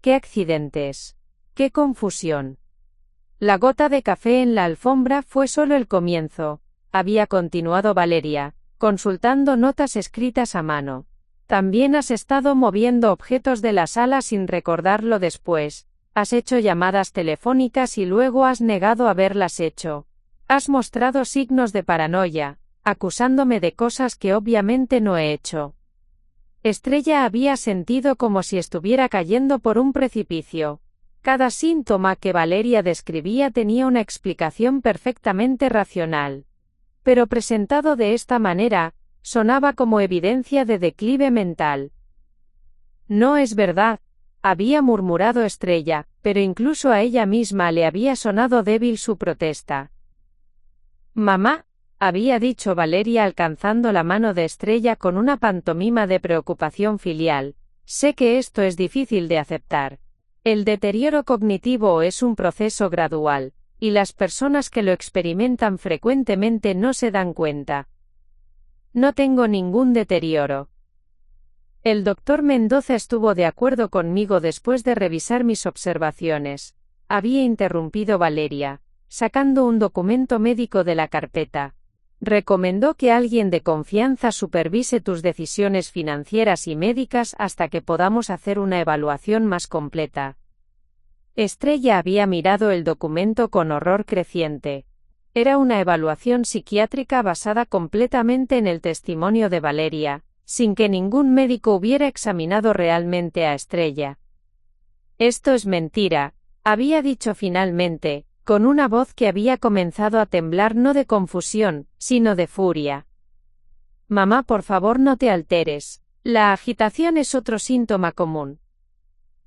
¡Qué accidentes! ¡Qué confusión! La gota de café en la alfombra fue solo el comienzo, había continuado Valeria, consultando notas escritas a mano. También has estado moviendo objetos de la sala sin recordarlo después. Has hecho llamadas telefónicas y luego has negado haberlas hecho. Has mostrado signos de paranoia, acusándome de cosas que obviamente no he hecho. Estrella había sentido como si estuviera cayendo por un precipicio. Cada síntoma que Valeria describía tenía una explicación perfectamente racional. Pero presentado de esta manera, sonaba como evidencia de declive mental. No es verdad, había murmurado Estrella, pero incluso a ella misma le había sonado débil su protesta. Mamá, había dicho Valeria alcanzando la mano de Estrella con una pantomima de preocupación filial, sé que esto es difícil de aceptar. El deterioro cognitivo es un proceso gradual, y las personas que lo experimentan frecuentemente no se dan cuenta. No tengo ningún deterioro. El doctor Mendoza estuvo de acuerdo conmigo después de revisar mis observaciones. Había interrumpido Valeria, sacando un documento médico de la carpeta. Recomendó que alguien de confianza supervise tus decisiones financieras y médicas hasta que podamos hacer una evaluación más completa. Estrella había mirado el documento con horror creciente. Era una evaluación psiquiátrica basada completamente en el testimonio de Valeria, sin que ningún médico hubiera examinado realmente a Estrella. Esto es mentira, había dicho finalmente, con una voz que había comenzado a temblar no de confusión, sino de furia. Mamá, por favor no te alteres. La agitación es otro síntoma común.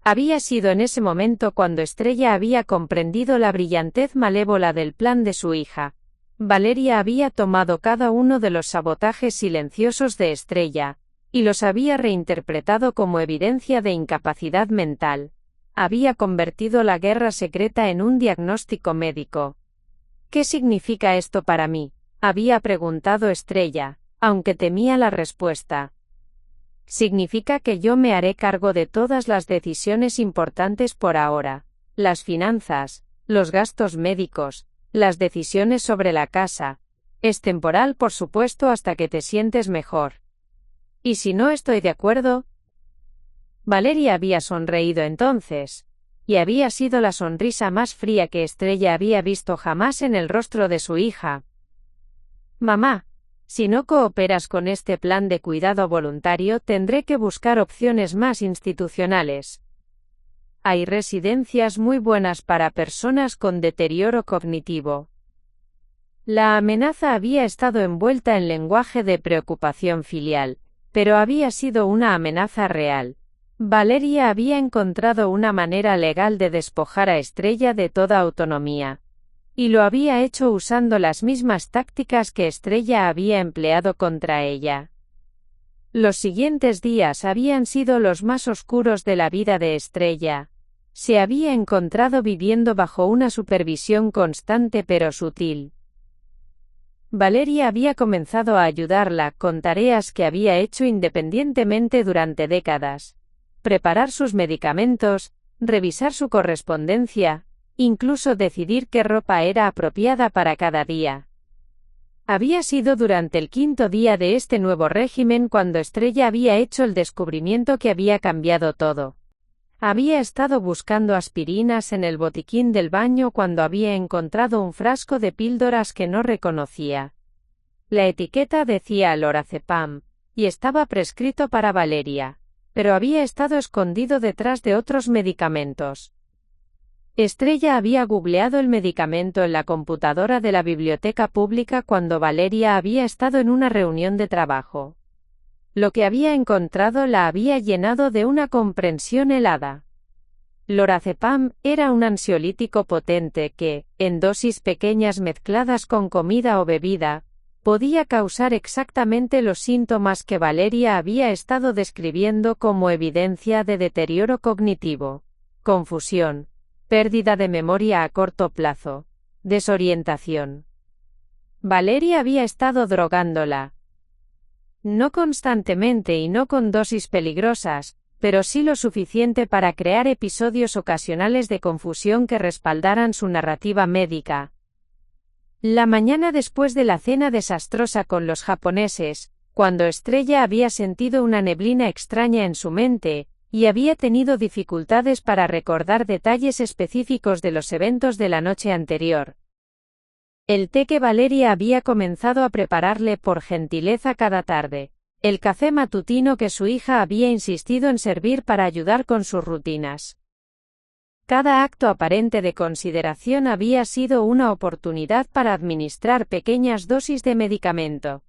Había sido en ese momento cuando Estrella había comprendido la brillantez malévola del plan de su hija. Valeria había tomado cada uno de los sabotajes silenciosos de Estrella, y los había reinterpretado como evidencia de incapacidad mental. Había convertido la guerra secreta en un diagnóstico médico. ¿Qué significa esto para mí?, había preguntado Estrella, aunque temía la respuesta. Significa que yo me haré cargo de todas las decisiones importantes por ahora. Las finanzas, los gastos médicos, las decisiones sobre la casa. Es temporal, por supuesto, hasta que te sientes mejor. ¿Y si no estoy de acuerdo? Valeria había sonreído entonces, y había sido la sonrisa más fría que Estrella había visto jamás en el rostro de su hija. Mamá, si no cooperas con este plan de cuidado voluntario, tendré que buscar opciones más institucionales. Hay residencias muy buenas para personas con deterioro cognitivo. La amenaza había estado envuelta en lenguaje de preocupación filial, pero había sido una amenaza real. Valeria había encontrado una manera legal de despojar a Estrella de toda autonomía. Y lo había hecho usando las mismas tácticas que Estrella había empleado contra ella. Los siguientes días habían sido los más oscuros de la vida de Estrella. Se había encontrado viviendo bajo una supervisión constante pero sutil. Valeria había comenzado a ayudarla con tareas que había hecho independientemente durante décadas. Preparar sus medicamentos, revisar su correspondencia, incluso decidir qué ropa era apropiada para cada día. Había sido durante el 5.º día de este nuevo régimen cuando Estrella había hecho el descubrimiento que había cambiado todo. Había estado buscando aspirinas en el botiquín del baño cuando había encontrado un frasco de píldoras que no reconocía. La etiqueta decía lorazepam, y estaba prescrito para Valeria, pero había estado escondido detrás de otros medicamentos. Estrella había googleado el medicamento en la computadora de la biblioteca pública cuando Valeria había estado en una reunión de trabajo. Lo que había encontrado la había llenado de una comprensión helada. Lorazepam era un ansiolítico potente que, en dosis pequeñas mezcladas con comida o bebida, podía causar exactamente los síntomas que Valeria había estado describiendo como evidencia de deterioro cognitivo: confusión, pérdida de memoria a corto plazo, desorientación. Valeria había estado drogándola. No constantemente y no con dosis peligrosas, pero sí lo suficiente para crear episodios ocasionales de confusión que respaldaran su narrativa médica. La mañana después de la cena desastrosa con los japoneses, cuando Estrella había sentido una neblina extraña en su mente, y había tenido dificultades para recordar detalles específicos de los eventos de la noche anterior. El té que Valeria había comenzado a prepararle por gentileza cada tarde. El café matutino que su hija había insistido en servir para ayudar con sus rutinas. Cada acto aparente de consideración había sido una oportunidad para administrar pequeñas dosis de medicamento.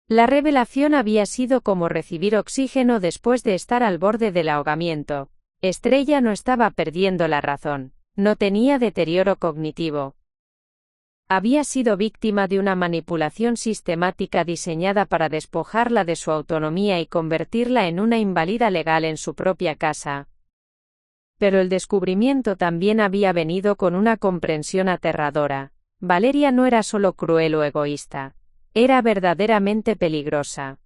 La revelación había sido como recibir oxígeno después de estar al borde del ahogamiento. Estrella no estaba perdiendo la razón, no tenía deterioro cognitivo. Había sido víctima de una manipulación sistemática diseñada para despojarla de su autonomía y convertirla en una inválida legal en su propia casa. Pero el descubrimiento también había venido con una comprensión aterradora. Valeria no era solo cruel o egoísta, era verdaderamente peligrosa.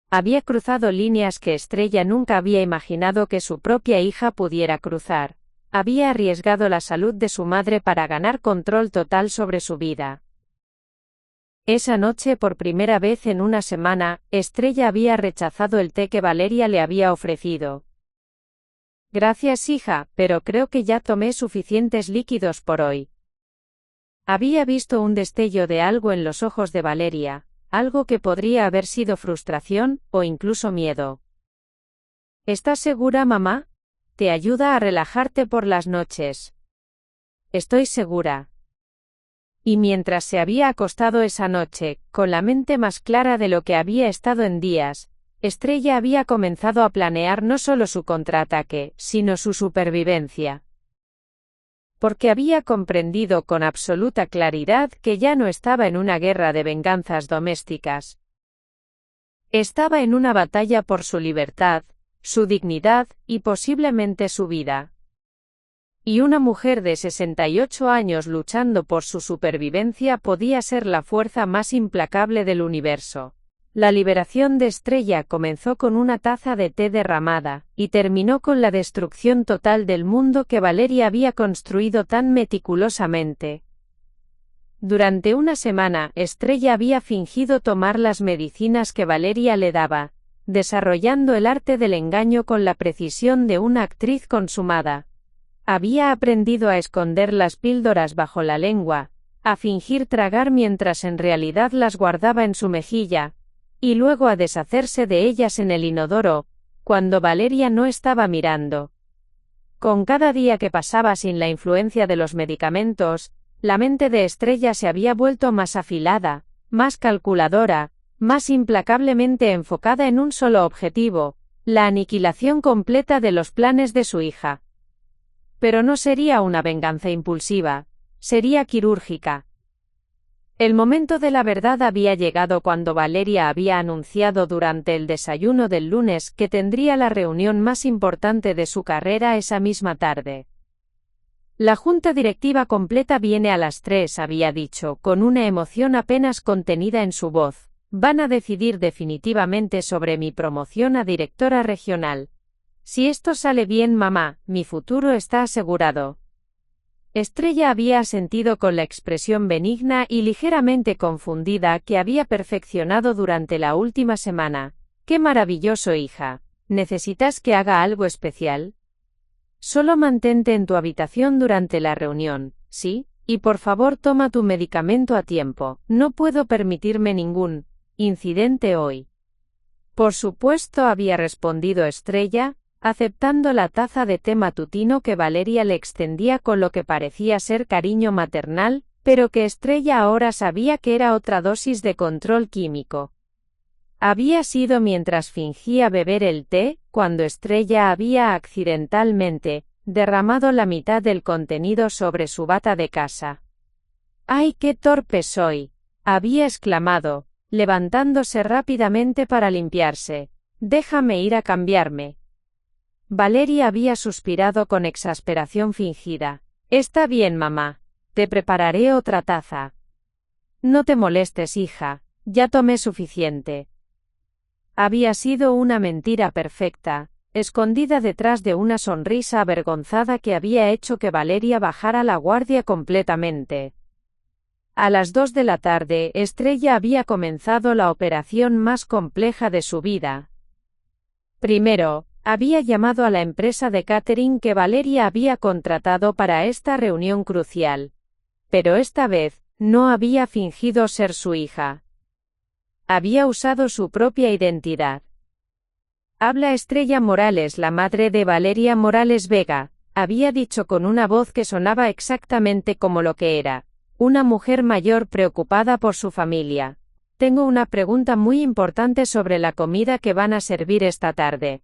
Había cruzado líneas que Estrella nunca había imaginado que su propia hija pudiera cruzar. Había arriesgado la salud de su madre para ganar control total sobre su vida. Esa noche, por primera vez en una semana, Estrella había rechazado el té que Valeria le había ofrecido. Gracias, hija, pero creo que ya tomé suficientes líquidos por hoy. Había visto un destello de algo en los ojos de Valeria, algo que podría haber sido frustración, o incluso miedo. ¿Estás segura, mamá? Te ayuda a relajarte por las noches. Estoy segura. Y mientras se había acostado esa noche, con la mente más clara de lo que había estado en días, Estrella había comenzado a planear no solo su contraataque, sino su supervivencia. Porque había comprendido con absoluta claridad que ya no estaba en una guerra de venganzas domésticas. Estaba en una batalla por su libertad, su dignidad, y posiblemente su vida. Y una mujer de 68 años luchando por su supervivencia podía ser la fuerza más implacable del universo. La liberación de Estrella comenzó con una taza de té derramada, y terminó con la destrucción total del mundo que Valeria había construido tan meticulosamente. Durante una semana, Estrella había fingido tomar las medicinas que Valeria le daba, desarrollando el arte del engaño con la precisión de una actriz consumada. Había aprendido a esconder las píldoras bajo la lengua, a fingir tragar mientras en realidad las guardaba en su mejilla, y luego a deshacerse de ellas en el inodoro, cuando Valeria no estaba mirando. Con cada día que pasaba sin la influencia de los medicamentos, la mente de Estrella se había vuelto más afilada, más calculadora, más implacablemente enfocada en un solo objetivo, la aniquilación completa de los planes de su hija. Pero no sería una venganza impulsiva, sería quirúrgica. El momento de la verdad había llegado cuando Valeria había anunciado durante el desayuno del lunes que tendría la reunión más importante de su carrera esa misma tarde. La junta directiva completa viene a las 3, había dicho, con una emoción apenas contenida en su voz. Van a decidir definitivamente sobre mi promoción a directora regional. Si esto sale bien, mamá, mi futuro está asegurado. Estrella había asentido con la expresión benigna y ligeramente confundida que había perfeccionado durante la última semana. ¡Qué maravilloso, hija! ¿Necesitas que haga algo especial? Solo mantente en tu habitación durante la reunión, ¿sí? Y por favor toma tu medicamento a tiempo. No puedo permitirme ningún incidente hoy. Por supuesto, había respondido Estrella, aceptando la taza de té matutino que Valeria le extendía con lo que parecía ser cariño maternal, pero que Estrella ahora sabía que era otra dosis de control químico. Había sido mientras fingía beber el té, cuando Estrella había accidentalmente derramado la mitad del contenido sobre su bata de casa. ¡Ay, qué torpe soy!, había exclamado, levantándose rápidamente para limpiarse. Déjame ir a cambiarme. Valeria había suspirado con exasperación fingida. Está bien, mamá. Te prepararé otra taza. No te molestes, hija. Ya tomé suficiente. Había sido una mentira perfecta, escondida detrás de una sonrisa avergonzada que había hecho que Valeria bajara la guardia completamente. A las 2 de la tarde, Estrella había comenzado la operación más compleja de su vida. Primero, había llamado a la empresa de catering que Valeria había contratado para esta reunión crucial. Pero esta vez, no había fingido ser su hija. Había usado su propia identidad. Habla Estrella Morales, la madre de Valeria Morales Vega, había dicho con una voz que sonaba exactamente como lo que era, una mujer mayor preocupada por su familia. Tengo una pregunta muy importante sobre la comida que van a servir esta tarde.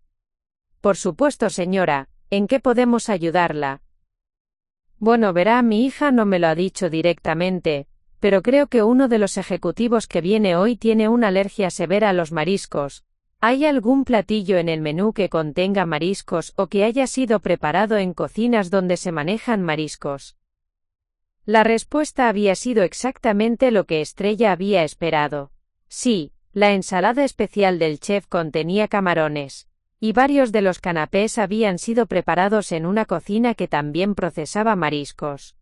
Por supuesto, señora, ¿en qué podemos ayudarla? Bueno, verá, mi hija no me lo ha dicho directamente, pero creo que uno de los ejecutivos que viene hoy tiene una alergia severa a los mariscos. ¿Hay algún platillo en el menú que contenga mariscos o que haya sido preparado en cocinas donde se manejan mariscos? La respuesta había sido exactamente lo que Estrella había esperado. Sí, la ensalada especial del chef contenía camarones, y varios de los canapés habían sido preparados en una cocina que también procesaba mariscos.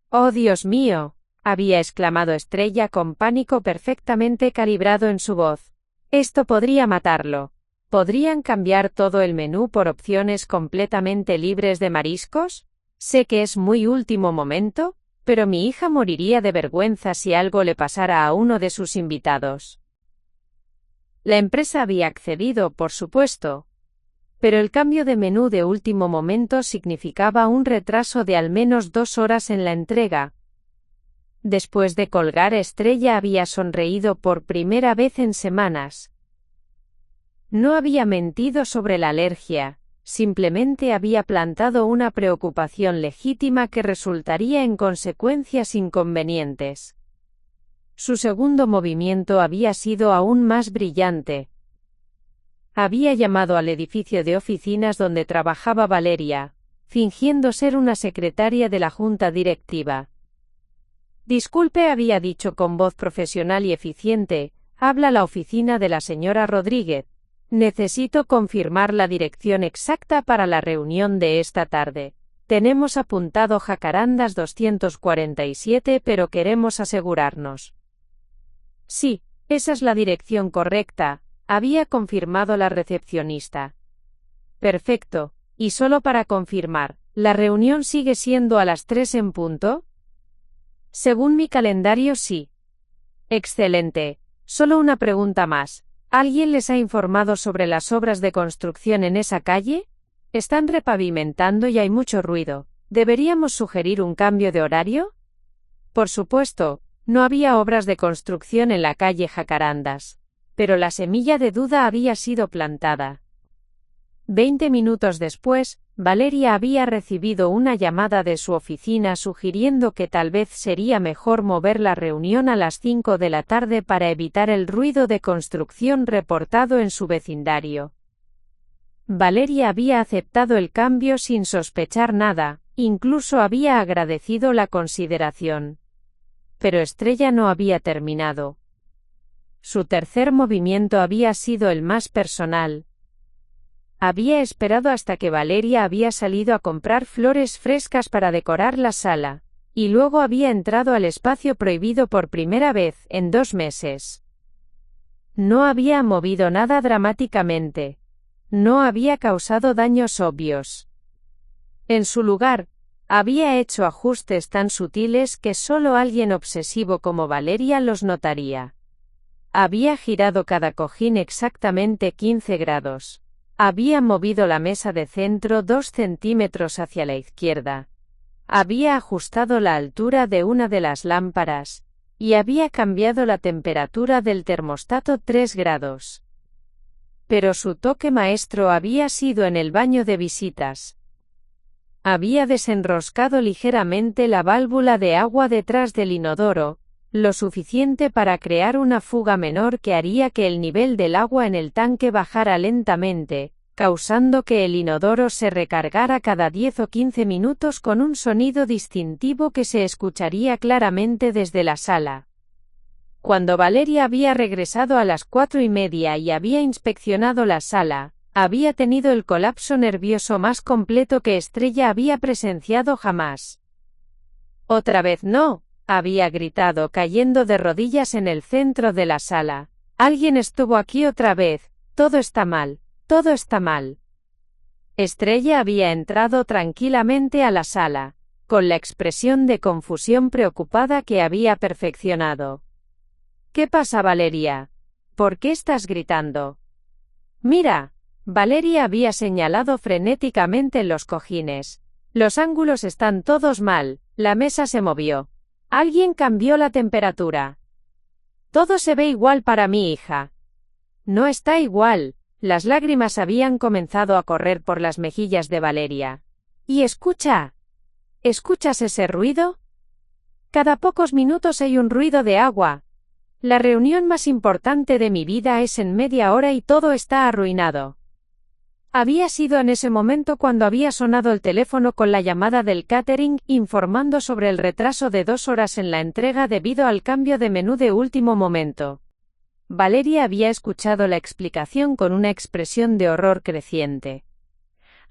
¡Oh, Dios mío!, había exclamado Estrella con pánico perfectamente calibrado en su voz. Esto podría matarlo. ¿Podrían cambiar todo el menú por opciones completamente libres de mariscos? Sé que es muy último momento, pero mi hija moriría de vergüenza si algo le pasara a uno de sus invitados. La empresa había accedido, por supuesto, pero el cambio de menú de último momento significaba un retraso de al menos 2 horas en la entrega. Después de colgar, Estrella había sonreído por primera vez en semanas. No había mentido sobre la alergia, simplemente había plantado una preocupación legítima que resultaría en consecuencias inconvenientes. Su segundo movimiento había sido aún más brillante. Había llamado al edificio de oficinas donde trabajaba Valeria, fingiendo ser una secretaria de la junta directiva. Disculpe, había dicho con voz profesional y eficiente, habla la oficina de la señora Rodríguez. Necesito confirmar la dirección exacta para la reunión de esta tarde. Tenemos apuntado Jacarandas 247, pero queremos asegurarnos. Sí, esa es la dirección correcta, había confirmado la recepcionista. Perfecto, y solo para confirmar, ¿la reunión sigue siendo a las 3 en punto? Según mi calendario, sí. Excelente. Solo una pregunta más. ¿Alguien les ha informado sobre las obras de construcción en esa calle? Están repavimentando y hay mucho ruido. ¿Deberíamos sugerir un cambio de horario? Por supuesto, no había obras de construcción en la calle Jacarandas. Pero la semilla de duda había sido plantada. 20 minutos después, Valeria había recibido una llamada de su oficina sugiriendo que tal vez sería mejor mover la reunión a las 5 de la tarde para evitar el ruido de construcción reportado en su vecindario. Valeria había aceptado el cambio sin sospechar nada, incluso había agradecido la consideración. Pero Estrella no había terminado. Su tercer movimiento había sido el más personal. Había esperado hasta que Valeria había salido a comprar flores frescas para decorar la sala, y luego había entrado al espacio prohibido por primera vez en 2 meses. No había movido nada dramáticamente. No había causado daños obvios. En su lugar, había hecho ajustes tan sutiles que solo alguien obsesivo como Valeria los notaría. Había girado cada cojín exactamente 15 grados. Había movido la mesa de centro 2 centímetros hacia la izquierda. Había ajustado la altura de una de las lámparas, y había cambiado la temperatura del termostato 3 grados. Pero su toque maestro había sido en el baño de visitas. Había desenroscado ligeramente la válvula de agua detrás del inodoro, lo suficiente para crear una fuga menor que haría que el nivel del agua en el tanque bajara lentamente, causando que el inodoro se recargara cada 10 o 15 minutos con un sonido distintivo que se escucharía claramente desde la sala. Cuando Valeria había regresado a las 4:30 y había inspeccionado la sala, había tenido el colapso nervioso más completo que Estrella había presenciado jamás. «¡Otra vez no!», había gritado cayendo de rodillas en el centro de la sala. «Alguien estuvo aquí otra vez, todo está mal, todo está mal». Estrella había entrado tranquilamente a la sala, con la expresión de confusión preocupada que había perfeccionado. «¿Qué pasa, Valeria? ¿Por qué estás gritando?» «Mira». Valeria había señalado frenéticamente los cojines. «Los ángulos están todos mal, la mesa se movió. Alguien cambió la temperatura. Todo se ve igual para mi hija». «No está igual». Las lágrimas habían comenzado a correr por las mejillas de Valeria. «Y escucha. ¿Escuchas ese ruido? Cada pocos minutos hay un ruido de agua. La reunión más importante de mi vida es en media hora y todo está arruinado». Había sido en ese momento cuando había sonado el teléfono con la llamada del catering informando sobre el retraso de 2 horas en la entrega debido al cambio de menú de último momento. Valeria había escuchado la explicación con una expresión de horror creciente.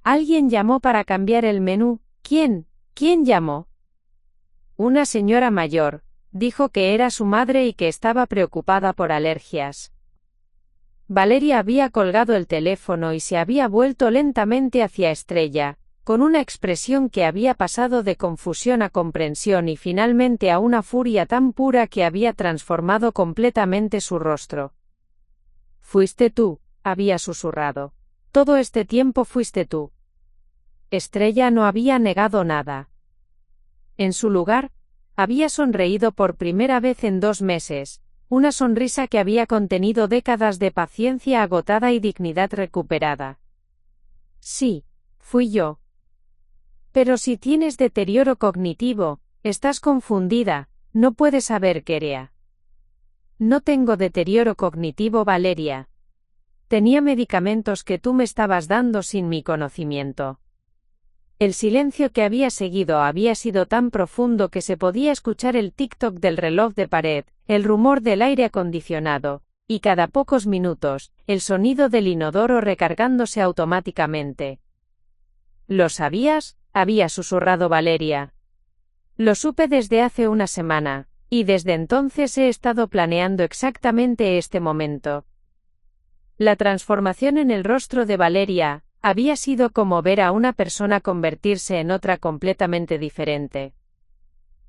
«¿Alguien llamó para cambiar el menú? ¿Quién? ¿Quién llamó?» «Una señora mayor. Dijo que era su madre y que estaba preocupada por alergias». Valeria había colgado el teléfono y se había vuelto lentamente hacia Estrella, con una expresión que había pasado de confusión a comprensión y finalmente a una furia tan pura que había transformado completamente su rostro. «Fuiste tú», había susurrado. «Todo este tiempo fuiste tú». Estrella no había negado nada. En su lugar, había sonreído por primera vez en 2 meses, una sonrisa que había contenido décadas de paciencia agotada y dignidad recuperada. «Sí, fui yo». «Pero si tienes deterioro cognitivo, estás confundida, no puedes saber qué era». «No tengo deterioro cognitivo, Valeria. Tenía medicamentos que tú me estabas dando sin mi conocimiento». El silencio que había seguido había sido tan profundo que se podía escuchar el tic-toc del reloj de pared, el rumor del aire acondicionado, y cada pocos minutos, el sonido del inodoro recargándose automáticamente. «¿Lo sabías?», había susurrado Valeria. «Lo supe desde hace una semana, y desde entonces he estado planeando exactamente este momento». La transformación en el rostro de Valeria había sido como ver a una persona convertirse en otra completamente diferente.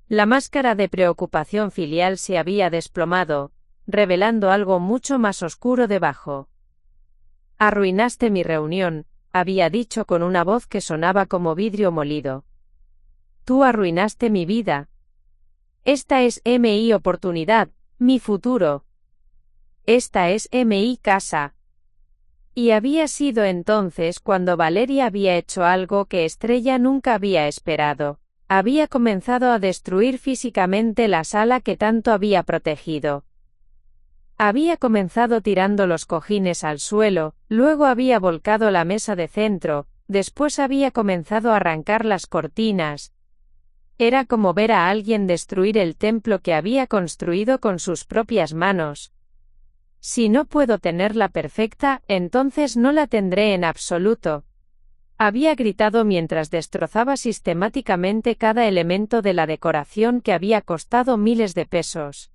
La máscara de preocupación filial se había desplomado, revelando algo mucho más oscuro debajo. «Arruinaste mi reunión», había dicho con una voz que sonaba como vidrio molido. «Tú arruinaste mi vida. Esta es mi oportunidad, mi futuro. Esta es mi casa». Y había sido entonces cuando Valeria había hecho algo que Estrella nunca había esperado. Había comenzado a destruir físicamente la sala que tanto había protegido. Había comenzado tirando los cojines al suelo, luego había volcado la mesa de centro, después había comenzado a arrancar las cortinas. Era como ver a alguien destruir el templo que había construido con sus propias manos. «Si no puedo tenerla perfecta, entonces no la tendré en absoluto», había gritado mientras destrozaba sistemáticamente cada elemento de la decoración que había costado miles de pesos.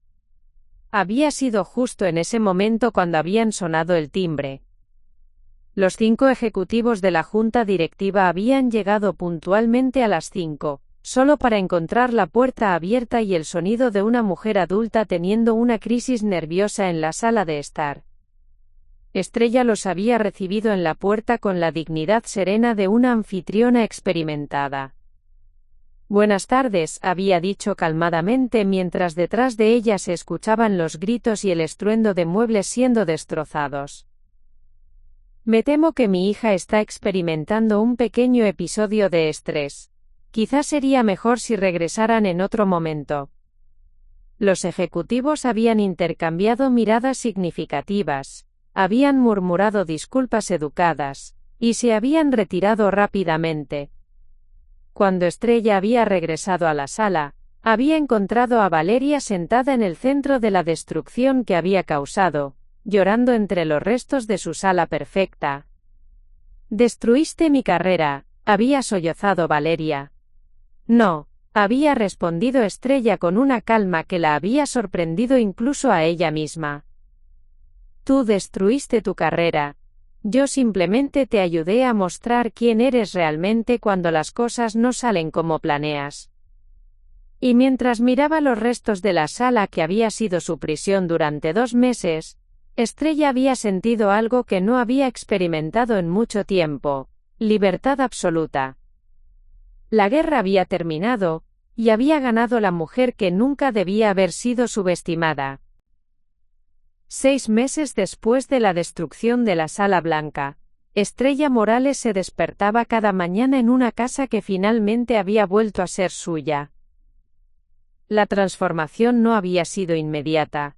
Había sido justo en ese momento cuando habían sonado el timbre. Los 5 ejecutivos de la junta directiva habían llegado puntualmente a las 5. Solo para encontrar la puerta abierta y el sonido de una mujer adulta teniendo una crisis nerviosa en la sala de estar. Estrella los había recibido en la puerta con la dignidad serena de una anfitriona experimentada. «Buenas tardes», había dicho calmadamente mientras detrás de ella se escuchaban los gritos y el estruendo de muebles siendo destrozados. «Me temo que mi hija está experimentando un pequeño episodio de estrés. Quizás sería mejor si regresaran en otro momento». Los ejecutivos habían intercambiado miradas significativas, habían murmurado disculpas educadas, y se habían retirado rápidamente. Cuando Estrella había regresado a la sala, Había encontrado a Valeria sentada en el centro de la destrucción que había causado, llorando entre los restos de su sala perfecta. «Destruiste mi carrera», había sollozado Valeria. «No», había respondido Estrella con una calma que la había sorprendido incluso a ella misma. «Tú destruiste tu carrera. Yo simplemente te ayudé a mostrar quién eres realmente cuando las cosas no salen como planeas». Y mientras miraba los restos de la sala que había sido su prisión durante 2 meses, Estrella había sentido algo que no había experimentado en mucho tiempo: libertad absoluta. La guerra había terminado, y había ganado la mujer que nunca debía haber sido subestimada. 6 meses después de la destrucción de la Sala Blanca, Estrella Morales se despertaba cada mañana en una casa que finalmente había vuelto a ser suya. La transformación no había sido inmediata.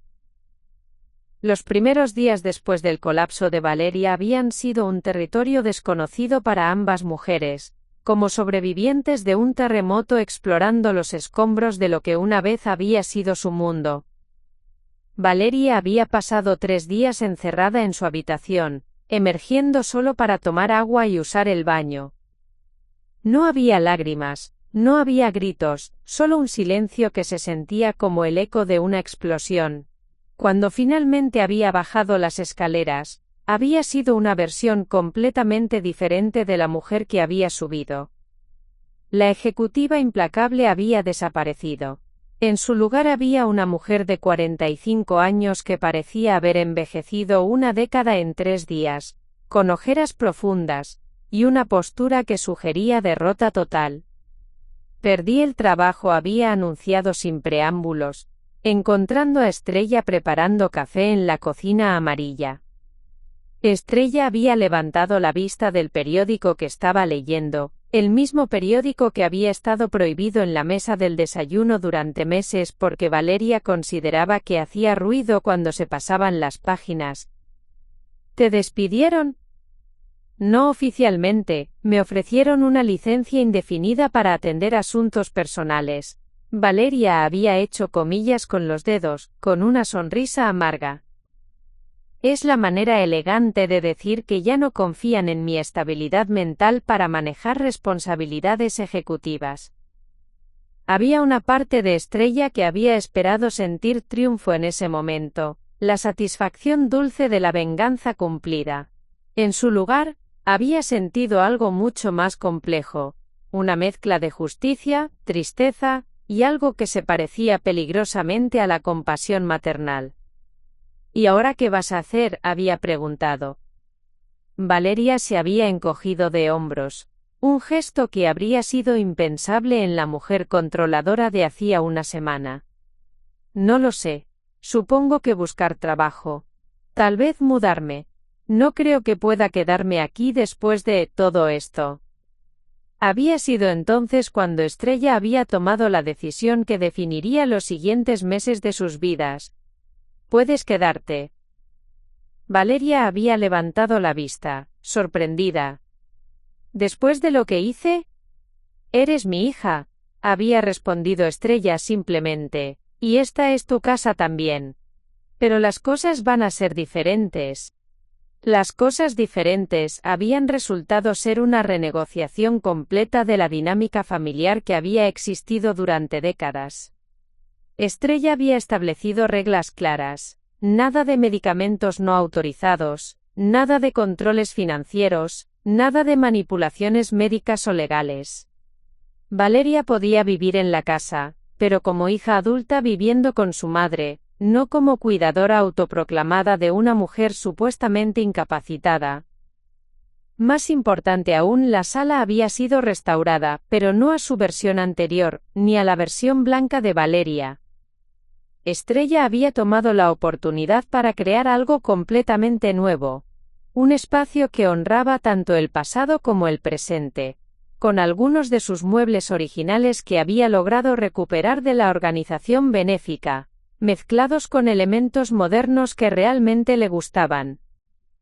Los primeros días después del colapso de Valeria habían sido un territorio desconocido para ambas mujeres, como sobrevivientes de un terremoto explorando los escombros de lo que una vez había sido su mundo. Valeria había pasado 3 días encerrada en su habitación, emergiendo solo para tomar agua y usar el baño. No había lágrimas, no había gritos, solo un silencio que se sentía como el eco de una explosión. Cuando finalmente había bajado las escaleras, había sido una versión completamente diferente de la mujer que había subido. La ejecutiva implacable había desaparecido. En su lugar había una mujer de 45 años que parecía haber envejecido una década en 3 días, con ojeras profundas, y una postura que sugería derrota total. «Perdí el trabajo», había anunciado sin preámbulos, encontrando a Estrella preparando café en la cocina amarilla. Estrella había levantado la vista del periódico que estaba leyendo, el mismo periódico que había estado prohibido en la mesa del desayuno durante meses porque Valeria consideraba que hacía ruido cuando se pasaban las páginas. «¿Te despidieron?» «No oficialmente, me ofrecieron una licencia indefinida para atender asuntos personales». Valeria había hecho comillas con los dedos, con una sonrisa amarga. «Es la manera elegante de decir que ya no confían en mi estabilidad mental para manejar responsabilidades ejecutivas». Había una parte de Estrella que había esperado sentir triunfo en ese momento, la satisfacción dulce de la venganza cumplida. En su lugar, había sentido algo mucho más complejo, una mezcla de justicia, tristeza, y algo que se parecía peligrosamente a la compasión maternal. «¿Y ahora qué vas a hacer?», había preguntado. Valeria se había encogido de hombros, un gesto que habría sido impensable en la mujer controladora de hacía una semana. «No lo sé. Supongo que buscar trabajo. Tal vez mudarme. No creo que pueda quedarme aquí después de todo esto». Había sido entonces cuando Estrella había tomado la decisión que definiría los siguientes meses de sus vidas. «Puedes quedarte». Valeria había levantado la vista, sorprendida. «¿Después de lo que hice?» «Eres mi hija», había respondido Estrella simplemente, «y esta es tu casa también. Pero las cosas van a ser diferentes». Las cosas diferentes habían resultado ser una renegociación completa de la dinámica familiar que había existido durante décadas. Estrella había establecido reglas claras: nada de medicamentos no autorizados, nada de controles financieros, nada de manipulaciones médicas o legales. Valeria podía vivir en la casa, pero como hija adulta viviendo con su madre, no como cuidadora autoproclamada de una mujer supuestamente incapacitada. Más importante aún, la sala había sido restaurada, pero no a su versión anterior, ni a la versión blanca de Valeria. Estrella había tomado la oportunidad para crear algo completamente nuevo, un espacio que honraba tanto el pasado como el presente, con algunos de sus muebles originales que había logrado recuperar de la organización benéfica, mezclados con elementos modernos que realmente le gustaban.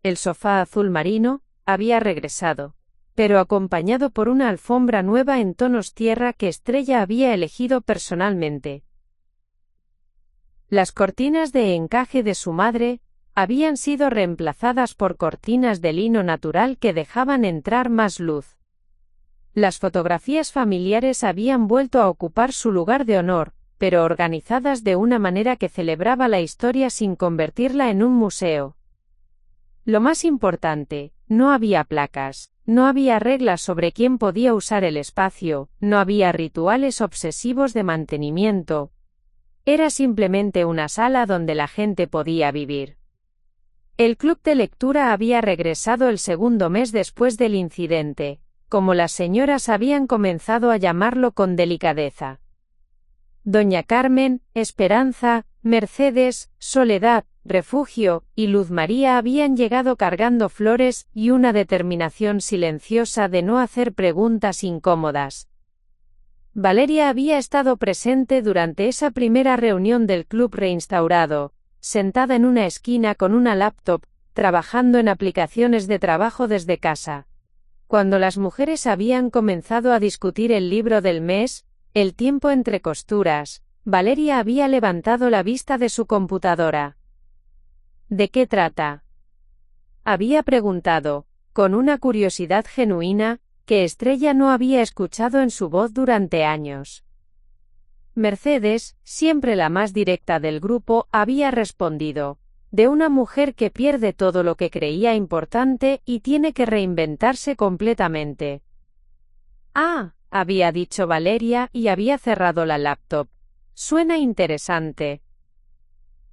El sofá azul marino había regresado. pero acompañado por una alfombra nueva en tonos tierra que Estrella había elegido personalmente. Las cortinas de encaje de su madre habían sido reemplazadas por cortinas de lino natural que dejaban entrar más luz. Las fotografías familiares habían vuelto a ocupar su lugar de honor, pero organizadas de una manera que celebraba la historia sin convertirla en un museo. Lo más importante, no había placas, no había reglas sobre quién podía usar el espacio, no había rituales obsesivos de mantenimiento. Era simplemente una sala donde la gente podía vivir. El club de lectura había regresado el segundo mes después del incidente, como las señoras habían comenzado a llamarlo con delicadeza. Doña Carmen, Esperanza, Mercedes, Soledad, Refugio y Luz María habían llegado cargando flores y una determinación silenciosa de no hacer preguntas incómodas. Valeria había estado presente durante esa primera reunión del club reinstaurado, sentada en una esquina con una laptop, trabajando en aplicaciones de trabajo desde casa. Cuando las mujeres habían comenzado a discutir el libro del mes, El tiempo entre costuras, Valeria había levantado la vista de su computadora. ¿De qué trata?, había preguntado, con una curiosidad genuina, que Estrella no había escuchado en su voz durante años. Mercedes, siempre la más directa del grupo, había respondido, de una mujer que pierde todo lo que creía importante y tiene que reinventarse completamente. Ah, había dicho Valeria y había cerrado la laptop. Suena interesante.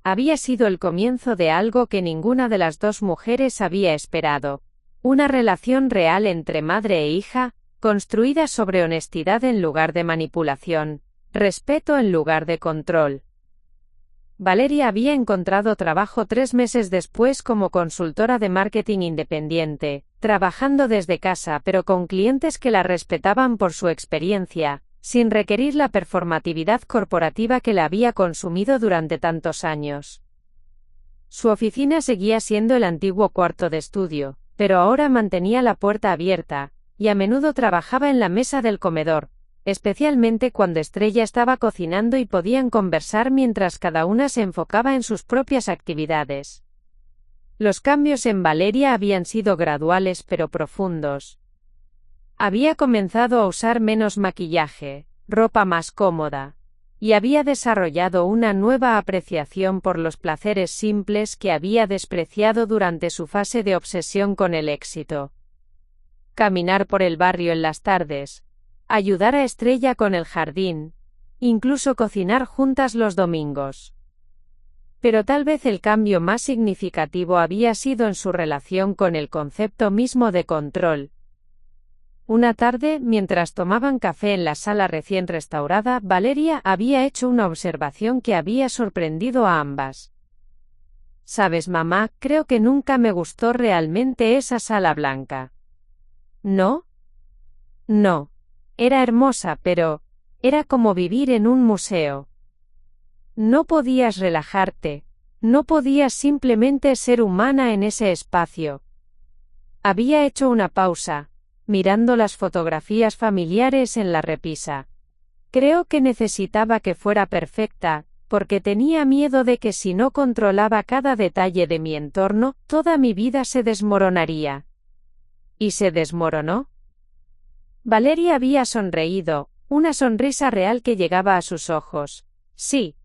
Había sido el comienzo de algo que ninguna de las dos mujeres había esperado. Una relación real entre madre e hija, construida sobre honestidad en lugar de manipulación, respeto en lugar de control. Valeria había encontrado trabajo 3 meses después como consultora de marketing independiente, trabajando desde casa pero con clientes que la respetaban por su experiencia, sin requerir la performatividad corporativa que la había consumido durante tantos años. Su oficina seguía siendo el antiguo cuarto de estudio, pero ahora mantenía la puerta abierta, y a menudo trabajaba en la mesa del comedor, especialmente cuando Estrella estaba cocinando y podían conversar mientras cada una se enfocaba en sus propias actividades. Los cambios en Valeria habían sido graduales pero profundos. Había comenzado a usar menos maquillaje, ropa más cómoda, y había desarrollado una nueva apreciación por los placeres simples que había despreciado durante su fase de obsesión con el éxito. Caminar por el barrio en las tardes, ayudar a Estrella con el jardín, incluso cocinar juntas los domingos. Pero tal vez el cambio más significativo había sido en su relación con el concepto mismo de control. Una tarde, mientras tomaban café en la sala recién restaurada, Valeria había hecho una observación que había sorprendido a ambas. «Sabes, mamá, creo que nunca me gustó realmente esa sala blanca». ¿No? No. Era hermosa, pero era como vivir en un museo. No podías relajarte, no podías simplemente ser humana en ese espacio. Había hecho una pausa, mirando las fotografías familiares en la repisa. Creo que necesitaba que fuera perfecta, porque tenía miedo de que si no controlaba cada detalle de mi entorno, toda mi vida se desmoronaría. ¿Y se desmoronó? Valeria había sonreído, una sonrisa real que llegaba a sus ojos. Sí.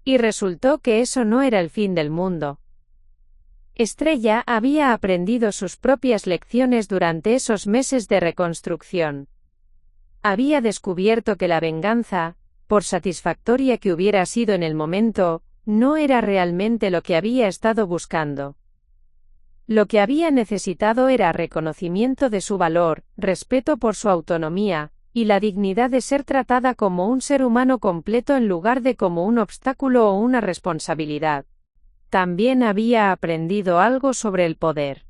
Y resultó que eso no era el fin del mundo. Estrella había aprendido sus propias lecciones durante esos meses de reconstrucción. Había descubierto que la venganza, por satisfactoria que hubiera sido en el momento, no era realmente lo que había estado buscando. Lo que había necesitado era reconocimiento de su valor, respeto por su autonomía, y la dignidad de ser tratada como un ser humano completo en lugar de como un obstáculo o una responsabilidad. También había aprendido algo sobre el poder.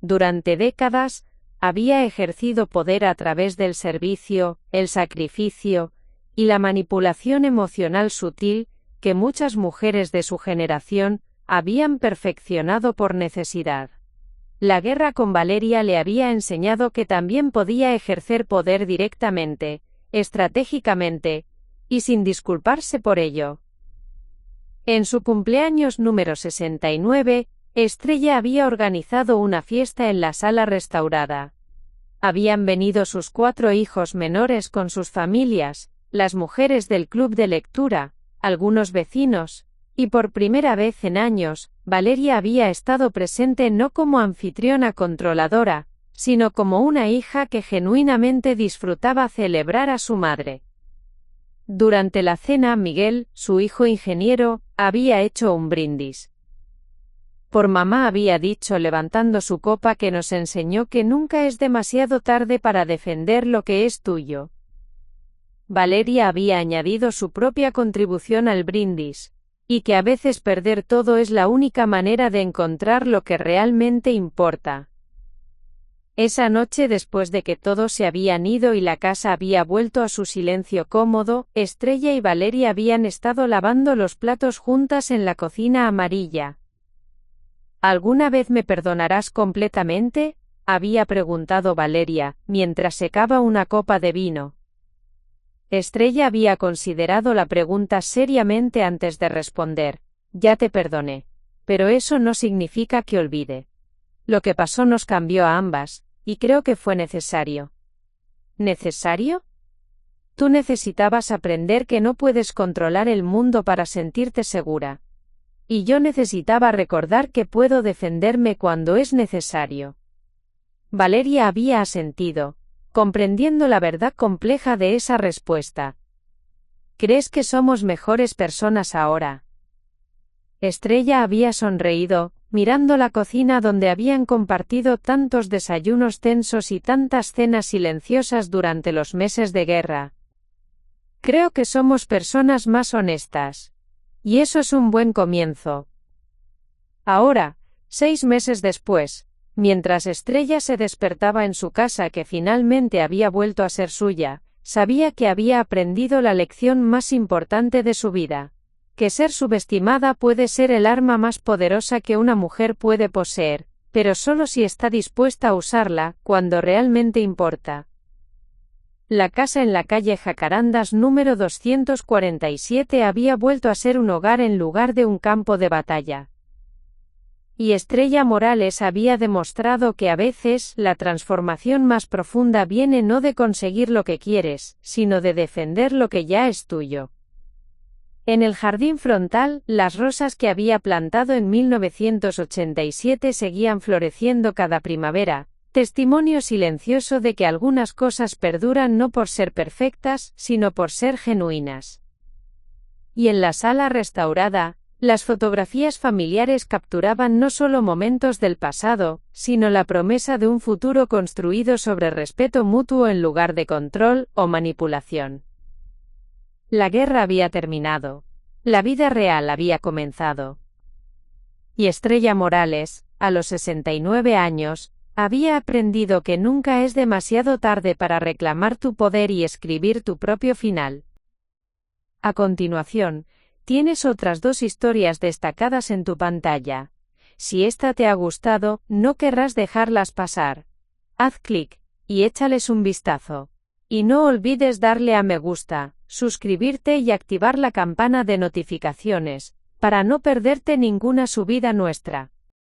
Durante décadas, había ejercido poder a través del servicio, el sacrificio, y la manipulación emocional sutil, que muchas mujeres de su generación habían perfeccionado por necesidad. La guerra con Valeria le había enseñado que también podía ejercer poder directamente, estratégicamente, y sin disculparse por ello. En su cumpleaños número 69, Estrella había organizado una fiesta en la sala restaurada. Habían venido sus 4 hijos menores con sus familias, las mujeres del club de lectura, algunos vecinos, y por primera vez en años, Valeria había estado presente no como anfitriona controladora, sino como una hija que genuinamente disfrutaba celebrar a su madre. Durante la cena, Miguel, su hijo ingeniero, había hecho un brindis. Por mamá, había dicho levantando su copa, que nos enseñó que nunca es demasiado tarde para defender lo que es tuyo. Valeria había añadido su propia contribución al brindis, y que a veces perder todo es la única manera de encontrar lo que realmente importa. Esa noche, después de que todos se habían ido y la casa había vuelto a su silencio cómodo, Estrella y Valeria habían estado lavando los platos juntas en la cocina amarilla. ¿Alguna vez me perdonarás completamente?, había preguntado Valeria, mientras secaba una copa de vino. Estrella había considerado la pregunta seriamente antes de responder. Ya te perdoné. Pero eso no significa que olvide. Lo que pasó nos cambió a ambas, y creo que fue necesario. ¿Necesario? Tú necesitabas aprender que no puedes controlar el mundo para sentirte segura. Y yo necesitaba recordar que puedo defenderme cuando es necesario. Valeria había asentido, comprendiendo la verdad compleja de esa respuesta. ¿Crees que somos mejores personas ahora? Estrella había sonreído, mirando la cocina donde habían compartido tantos desayunos tensos y tantas cenas silenciosas durante los meses de guerra. Creo que somos personas más honestas. Y eso es un buen comienzo. Ahora, 6 meses después, mientras Estrella se despertaba en su casa que finalmente había vuelto a ser suya, sabía que había aprendido la lección más importante de su vida. Que ser subestimada puede ser el arma más poderosa que una mujer puede poseer, pero solo si está dispuesta a usarla, cuando realmente importa. La casa en la calle Jacarandas número 247 había vuelto a ser un hogar en lugar de un campo de batalla. Y Estrella Morales había demostrado que a veces la transformación más profunda viene no de conseguir lo que quieres, sino de defender lo que ya es tuyo. En el jardín frontal, las rosas que había plantado en 1987 seguían floreciendo cada primavera, testimonio silencioso de que algunas cosas perduran no por ser perfectas, sino por ser genuinas. Y en la sala restaurada, las fotografías familiares capturaban no solo momentos del pasado, sino la promesa de un futuro construido sobre respeto mutuo en lugar de control o manipulación. La guerra había terminado. La vida real había comenzado. Y Estrella Morales, a los 69 años, había aprendido que nunca es demasiado tarde para reclamar tu poder y escribir tu propio final. A continuación, tienes otras 2 historias destacadas en tu pantalla. Si esta te ha gustado, no querrás dejarlas pasar. Haz clic y échales un vistazo. Y no olvides darle a me gusta, suscribirte y activar la campana de notificaciones, para no perderte ninguna subida nuestra.